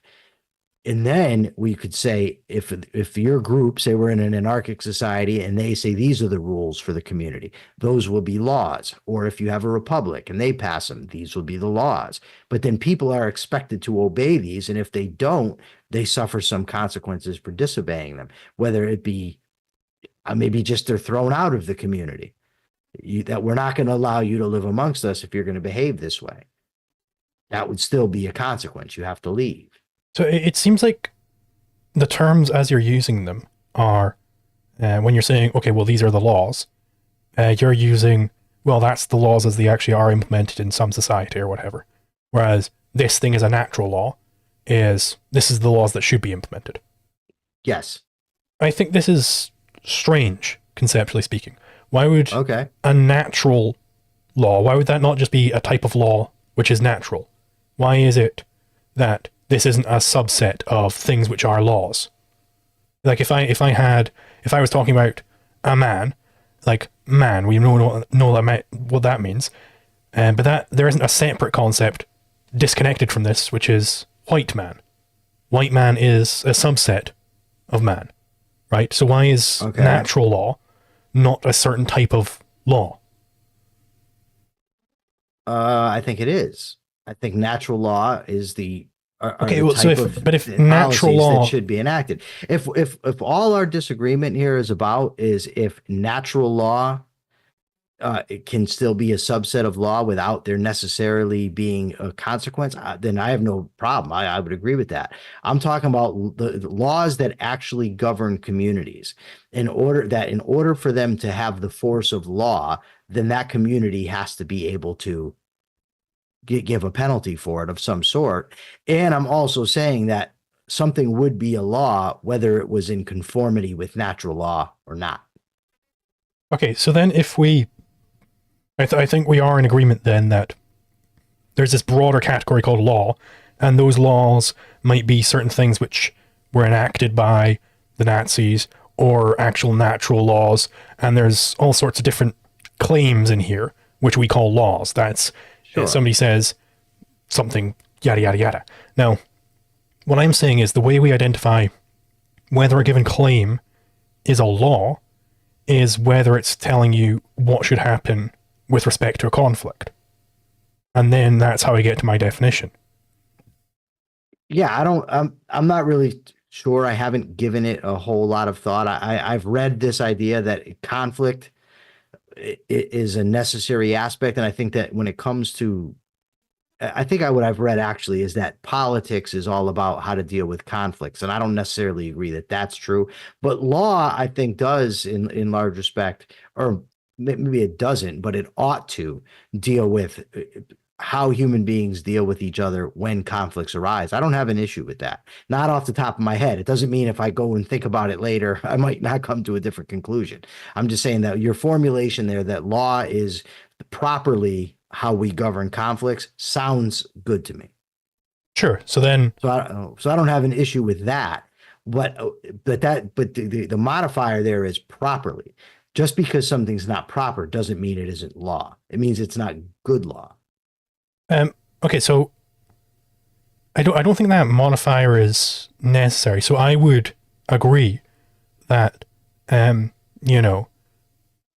And then we could say, if your group, say we're in an anarchic society, and they say these are the rules for the community, those will be laws. Or if you have a republic and they pass them, these will be the laws. But then people are expected to obey these, and if they don't, they suffer some consequences for disobeying them, whether it be maybe just they're thrown out of the community. That we're not going to allow you to live amongst us if you're going to behave this way. That would still be a consequence. You have to leave. So it seems like the terms as you're using them are, when you're saying, okay, well, these are the laws, you're using, well, that's the laws as they actually are implemented in some society or whatever. Whereas this thing is a natural law, this is the laws that should be implemented. Yes. I think this is strange, conceptually speaking. Why would Okay. a natural law, why would that not just be a type of law which is natural? Why is it that this isn't a subset of things which are laws? Like if I was talking about a man, like man, we know what that means, but that there isn't a separate concept disconnected from this, which is white man. White man is a subset of man, right? So why is natural law not a certain type of law? I think it is. I think natural law is okay. Well, so if natural law that should be enacted. If all our disagreement here is about is if natural law it can still be a subset of law without there necessarily being a consequence, then I have no problem. I would agree with that. I'm talking about the laws that actually govern communities. In order for them to have the force of law, then that community has to be able to give a penalty for it of some sort. And I'm also saying that something would be a law whether it was in conformity with natural law or not. Okay, so then if I think we are in agreement then that there's this broader category called law, and those laws might be certain things which were enacted by the Nazis or actual natural laws, and there's all sorts of different claims in here which we call laws. That's somebody says something, yada, yada, yada. Now, what I'm saying is the way we identify whether a given claim is a law is whether it's telling you what should happen with respect to a conflict. And then that's how I get to my definition. Yeah, I'm not really sure. I haven't given it a whole lot of thought. I've read this idea that conflict is a necessary aspect. And I think that when it comes to, what I've read actually is that politics is all about how to deal with conflicts. And I don't necessarily agree that that's true, but law, I think, does in large respect, or maybe it doesn't, but it ought to deal with how human beings deal with each other when conflicts arise. I don't have an issue with that. Not off the top of my head. It doesn't mean if I go and think about it later, I might not come to a different conclusion. I'm just saying that your formulation there, that law is properly how we govern conflicts sounds good to me. Sure. So then, So I don't have an issue with that. But the modifier there is properly. Just because something's not proper doesn't mean it isn't law. It means it's not good law. okay, so I don't think that modifier is necessary. So I would agree that, you know,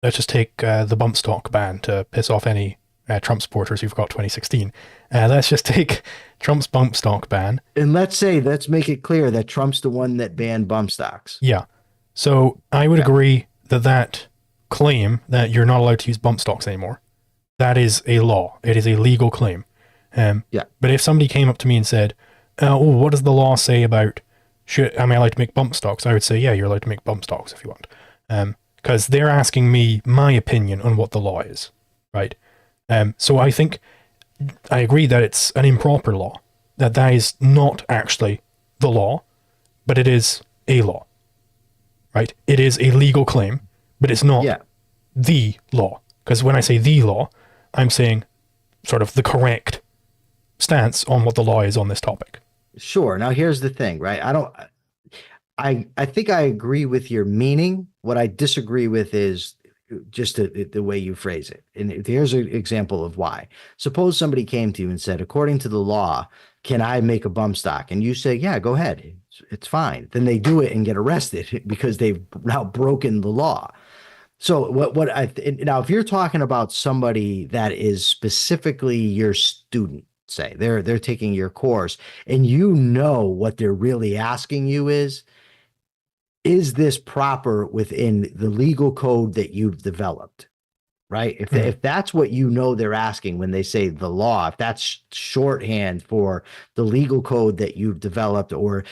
let's just take the bump stock ban to piss off any Trump supporters who've got 2016. Let's just take Trump's bump stock ban. And let's make it clear that Trump's the one that banned bump stocks. Yeah. So I would agree that that claim that you're not allowed to use bump stocks anymore, that is a law. It is a legal claim. Yeah. But if somebody came up to me and said, oh, what does the law say about, am I allowed to make bump stocks? I would say, yeah, you're allowed to make bump stocks if you want. Because they're asking me my opinion on what the law is, right? So I think I agree that it's an improper law, that is not actually the law, but it is a law, right? It is a legal claim, but it's not the law. Because when I say the law, I'm saying sort of the correct stance on what the law is on this topic. Sure. Now here's the thing, right? I think I agree with your meaning. What I disagree with is just the way you phrase it. And here's an example of why. Suppose somebody came to you and said, according to the law, can I make a bump stock? And you say, yeah, go ahead. It's fine. Then they do it and get arrested because they've now broken the law. So now, if you're talking about somebody that is specifically your student, say they're taking your course, and you know what they're really asking you is this proper within the legal code that you've developed? Right? If that's what you know they're asking when they say the law, if that's shorthand for the legal code that you've developed, or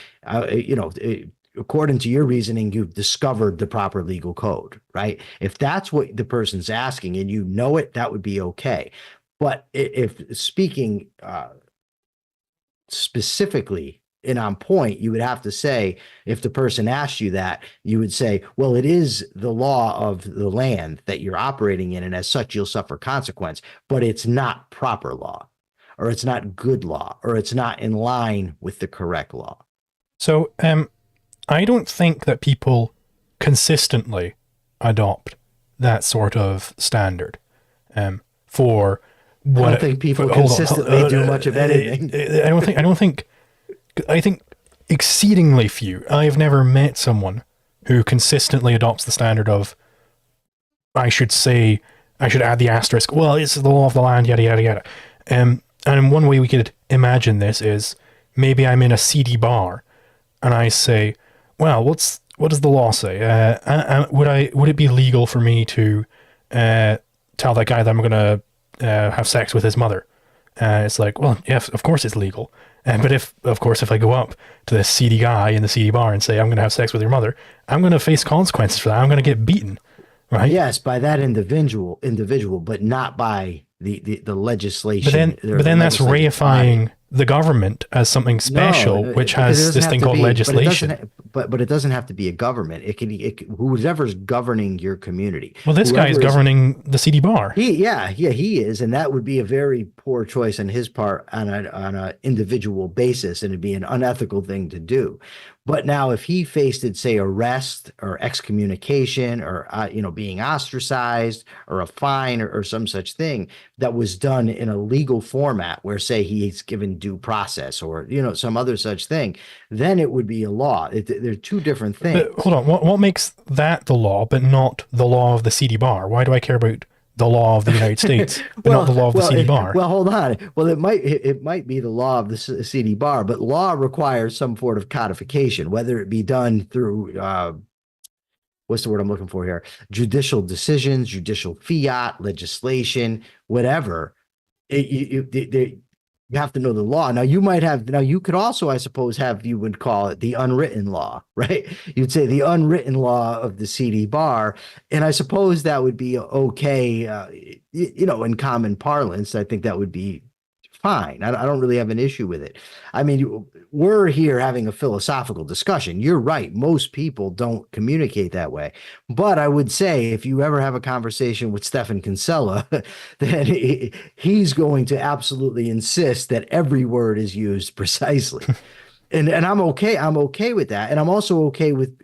according to your reasoning, you've discovered the proper legal code, right? If that's what the person's asking and you know it, that would be okay. But if speaking specifically and on point, you would have to say, if the person asked you that, you would say, well, it is the law of the land that you're operating in, and as such, you'll suffer consequence, but it's not proper law, or it's not good law, or it's not in line with the correct law. So I don't think that people consistently adopt that sort of standard for what. I don't think people consistently do much of anything. I think exceedingly few. I have never met someone who consistently adopts the standard of, I should add the asterisk, well, it's the law of the land, yada, yada, yada. And one way we could imagine this is maybe I'm in a seedy bar and I say, well, what does the law say? Would it be legal for me to tell that guy that I'm going to have sex with his mother? It's like, well, yeah, of course it's legal. But if I go up to this seedy guy in the seedy bar and say, I'm going to have sex with your mother, I'm going to face consequences for that. I'm going to get beaten, right? Yes, by that individual, but not by the legislation. But then that's reifying the government as something special, which has this thing called legislation. But it doesn't have to be a government. It can whoever's governing your community. Well, this guy is governing the seedy bar. He is, and that would be a very poor choice on his part on an individual basis, and it'd be an unethical thing to do. But now, if he faced, say, arrest or excommunication, or being ostracized, or a fine, or some such thing that was done in a legal format, where, say, he's given due process, or some other such thing, then it would be a law. They're two different things. But hold on, what makes that the law, but not the law of the seedy bar? Why do I care about the law of the United States, but not the law of the seedy bar? Well, hold on. Well, it might be the law of the seedy bar, but law requires some sort of codification, whether it be done through what's the word I'm looking for here? Judicial decisions, judicial fiat, legislation, whatever. You have to know the law. Now you could also, I suppose, you would call it the unwritten law, right? You'd say the unwritten law of the seedy bar. And I suppose that would be okay, in common parlance. I think that would be fine. I don't really have an issue with it. I mean, we're here having a philosophical discussion. You're right. Most people don't communicate that way. But I would say if you ever have a conversation with Stefan Kinsella, then he's going to absolutely insist that every word is used precisely. And I'm okay with that. And I'm also okay with,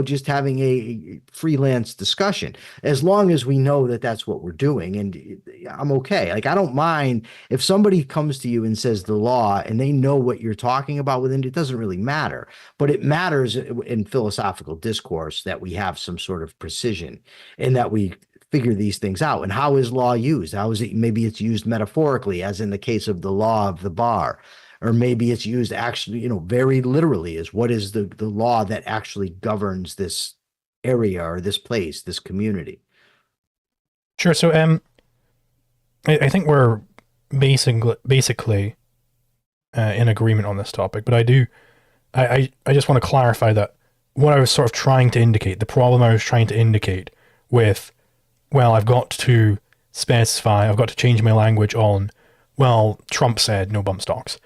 just having a freelance discussion as long as we know that that's what we're doing. And I'm okay. Like, I don't mind if somebody comes to you and says the law and they know what you're talking about within it, doesn't really matter. But it matters in philosophical discourse that we have some sort of precision and that we figure these things out. And how is law used? How is it? Maybe it's used metaphorically, as in the case of the law of the bar, or maybe it's used actually, very literally, as what is the law that actually governs this area or this place, this community. Sure. So I think we're basically in agreement on this topic, but I just want to clarify that what I was sort of trying to indicate, the problem I was trying to indicate with, well, I've got to specify, I've got to change my language on, well, Trump said no bump stocks,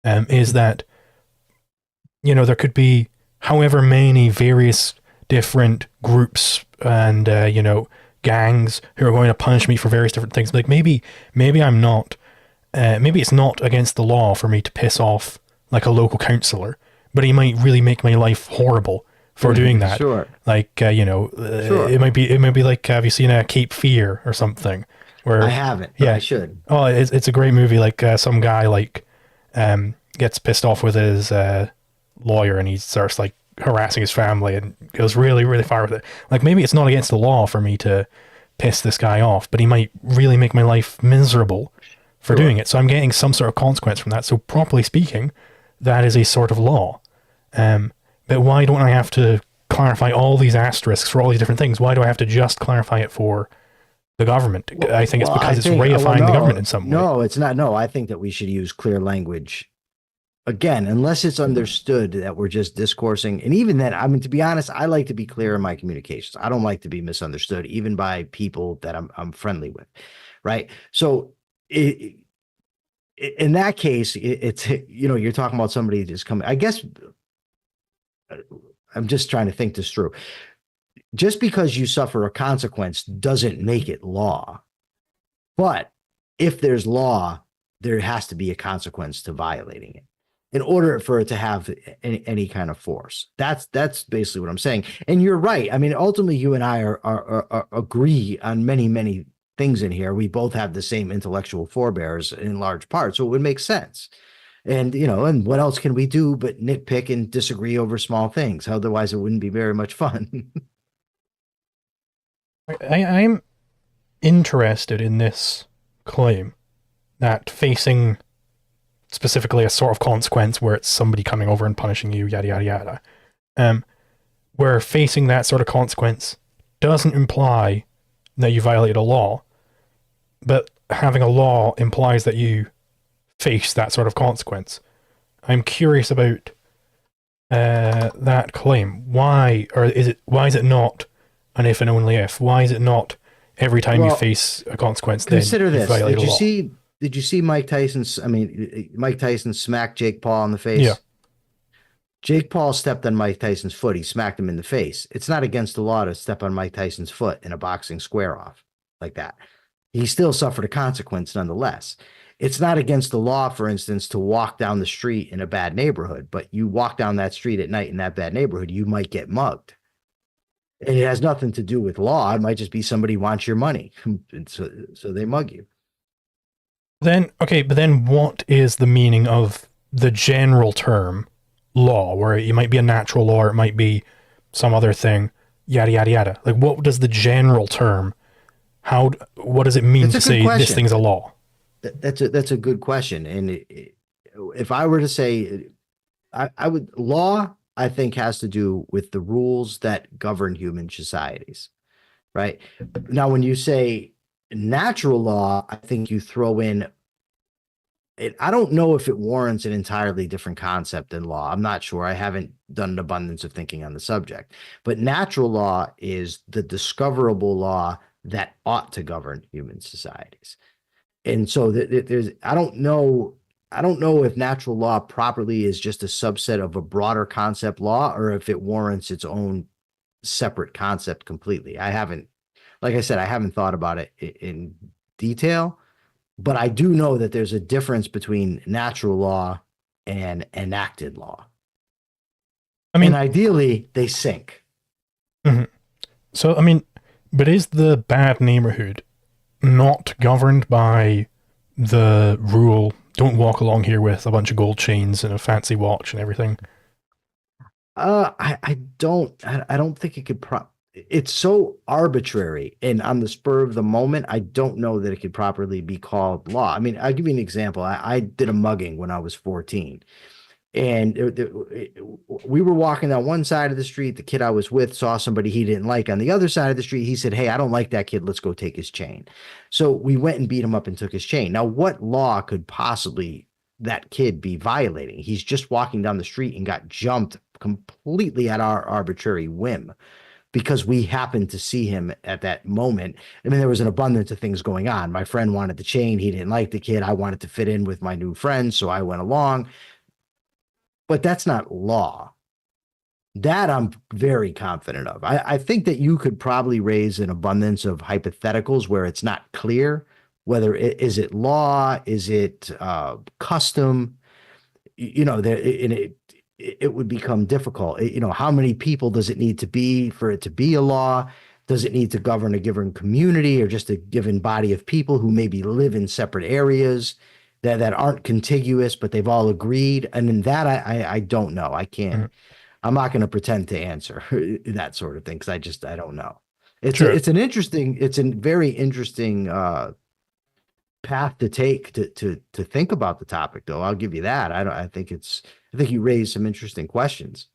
is that, there could be however many various different groups and, gangs who are going to punish me for various different things. Like maybe I'm not, maybe it's not against the law for me to piss off like a local councillor, but he might really make my life horrible for doing that. Sure. Like, Sure. it might be like, have you seen Cape Fear or something? Where I haven't, but yeah, I should. oh, it's a great movie. Like some guy gets pissed off with his lawyer and he starts like harassing his family and goes really, really far with it. Like maybe it's not against the law for me to piss this guy off, but he might really make my life miserable for doing it. So I'm getting some sort of consequence from that. So properly speaking, that is a sort of law. But why don't I have to clarify all these asterisks for all these different things? Why do I have to just clarify it for the government? I think it's because it's reifying the government in some way. No, it's not. No, I think that we should use clear language. Again, unless it's understood that we're just discoursing. And even then, I mean, to be honest, I like to be clear in my communications. I don't like to be misunderstood, even by people that I'm friendly with. Right. So in that case, it's, you're talking about somebody just coming, I guess. I'm just trying to think this through. Just because you suffer a consequence doesn't make it law. But if there's law, there has to be a consequence to violating it in order for it to have any kind of force. That's basically what I'm saying. And you're right. I mean, ultimately, you and I are agree on many things in here. We both have the same intellectual forebears in large part, so it would make sense. And and what else can we do but nitpick and disagree over small things? Otherwise, it wouldn't be very much fun. I'm interested in this claim that facing specifically a sort of consequence where it's somebody coming over and punishing you, yada yada yada, where facing that sort of consequence doesn't imply that you violated a law, but having a law implies that you face that sort of consequence. I'm curious about that claim. Why is it not an if and only if? Why is it not every time you face a consequence, consider then you this. violate a law? Did you see Mike Tyson smacked Jake Paul in the face? Yeah. Jake Paul stepped on Mike Tyson's foot. He smacked him in the face. It's not against the law to step on Mike Tyson's foot in a boxing square off like that. He still suffered a consequence nonetheless. It's not against the law, for instance, to walk down the street in a bad neighborhood, but you walk down that street at night in that bad neighborhood, you might get mugged. And it has nothing to do with law. It might just be somebody wants your money. So they mug you. But then what is the meaning of the general term law, where it might be a natural law, or it might be some other thing, yada, yada, yada? Like, what does the general term, what does it mean to say this thing's a law? That's a good question. And if I were to say, I would, law, I think, has to do with the rules that govern human societies, right? Now, when you say natural law, I think you throw in it. I don't know if it warrants an entirely different concept than law. I'm not sure. I haven't done an abundance of thinking on the subject. But natural law is the discoverable law that ought to govern human societies. And so there's I don't know if natural law properly is just a subset of a broader concept law or if it warrants its own separate concept completely. I haven't, like I said, I haven't thought about it in detail, but I do know that there's a difference between natural law and enacted law. I And mean, ideally, they sync. mhm. So I mean, but is the bad neighborhood not governed by the rule? Don't walk along here with a bunch of gold chains and a fancy watch and everything. I don't think it could it's so arbitrary and on the spur of the moment. I don't know that it could properly be called law. I mean, I'll give you an example. I did a mugging when I was 14. And we were walking down one side of the street. The kid I was with saw somebody he didn't like on the other side of the street. He said, "Hey, I don't like that kid. Let's go take his chain." So we went and beat him up and took his chain. Now, what law could possibly that kid be violating? He's just walking down the street and got jumped completely at our arbitrary whim because we happened to see him at that moment. I mean, there was an abundance of things going on. My friend wanted the chain. He didn't like the kid. I wanted to fit in with my new friends. So I went along, but that's not law. That I'm very confident of. I think that you could probably raise an abundance of hypotheticals where it's not clear whether is it law, is it custom, you know, there and it would become difficult. You know, how many people does it need to be for it to be a law? Does it need to govern a given community or just a given body of people who maybe live in separate areas that aren't contiguous, but they've all agreed? And in that, I don't know. I can't. Mhm. I'm not going to pretend to answer that sort of thing because I don't know. Sure. It's a very interesting path to take to think about the topic though. I'll give you that. I think you raised some interesting questions.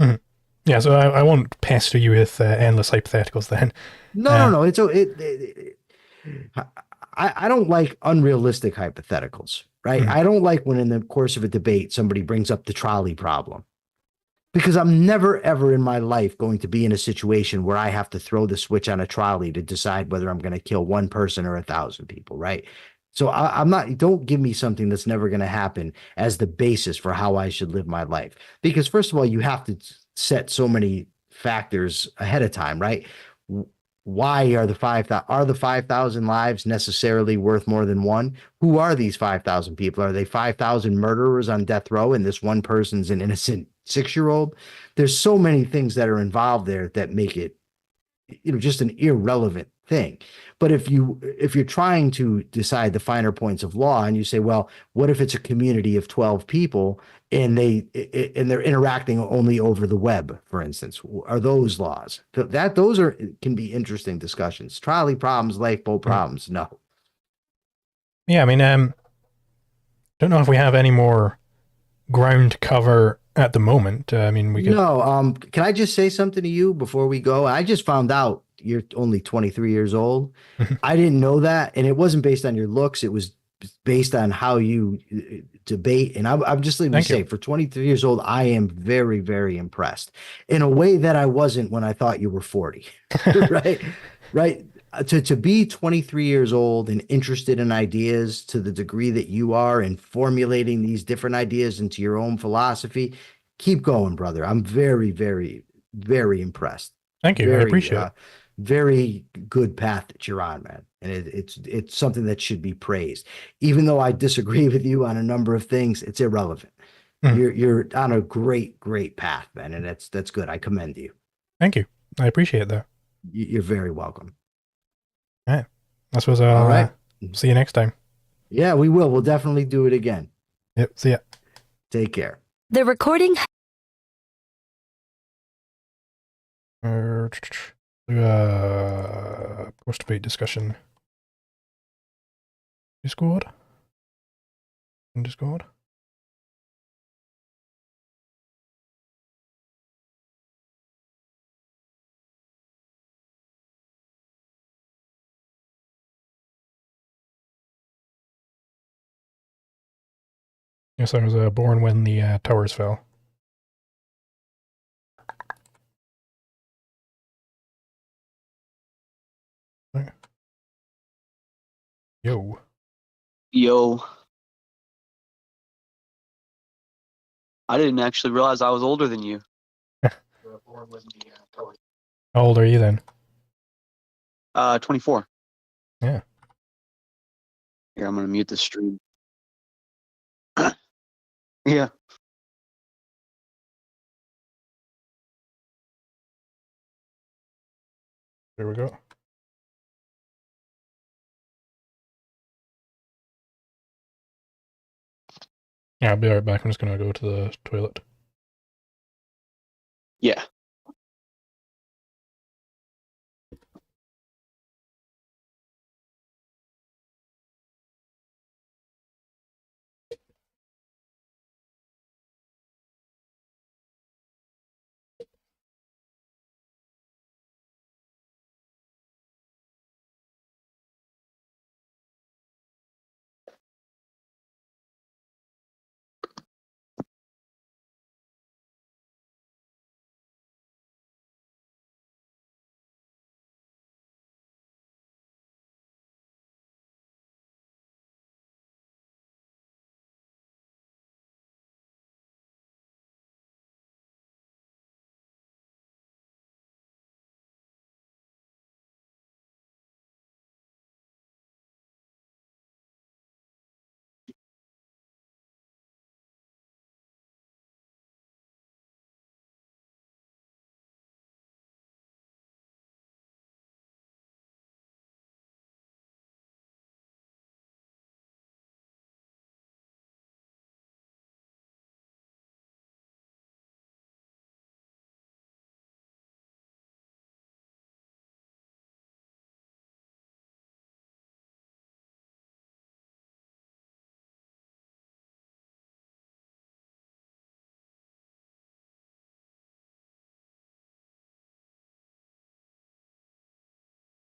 Mhm. Yeah, so I won't pester you with endless hypotheticals then. No, Uh, no. I don't like unrealistic hypotheticals, right? mhm. I don't like when in the course of a debate somebody brings up the trolley problem. Because I'm never ever in my life going to be in a situation where I have to throw the switch on a trolley to decide whether I'm going to kill one person or 1,000 people, right? So I'm not, don't give me something that's never going to happen as the basis for how I should live my life. Because, first of all, you have to set so many factors ahead of time, right? Why are are the 5,000 lives necessarily worth more than one? Who are these 5,000 people? Are they 5,000 murderers on death row and this one person's an innocent 6 year old? There's so many things that are involved there that make it, you know, just an irrelevant thing. But if you're trying to decide the finer points of law and you say, well, what if it's a community of 12 people and they're interacting only over the web, for instance? Are those laws? Those are can be interesting discussions. Trolley problems, lifeboat Mhm. problems, no. Yeah, I mean, don't know if we have any more ground to cover at the moment. I mean, we could. No, can I just say something to you before we go? I just found out you're only 23 years old. I didn't know that, and it wasn't based on your looks. It was based on how you debate. And I'm just let me Thank you. say, for 23 years old, I am very, very impressed in a way that I wasn't when I thought you were 40. Right? Right? To be 23 years old and interested in ideas to the degree that you are and formulating these different ideas into your own philosophy, keep going, brother. I'm very, very, very impressed. Thank you. I Very, appreciate it. very good path that you're on, man. And it's something that should be praised. Even though I disagree with you on a number of things, it's irrelevant. Mhm. You're on a great, great path, man, and that's good. I commend you. Thank you. I appreciate that. You're very welcome. All right. I suppose All I'll right. see you next time. Yeah, we will. We'll definitely do it again. Yep. See ya. Take care. The recording Post debate discussion. Discord. Discord. Yes, I was born when the towers fell. Yo. Yo. I didn't actually realize I was older than you. How old are you then? 24. Yeah. Here, I'm gonna mute the stream. Yeah. There we go. Yeah, I'll be right back. I'm just gonna go to the toilet. Yeah.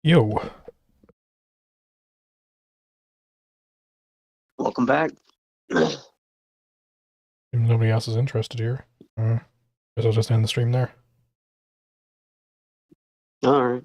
Yo. Welcome back. Nobody else is interested here. Guess I'll just end the stream there. All right.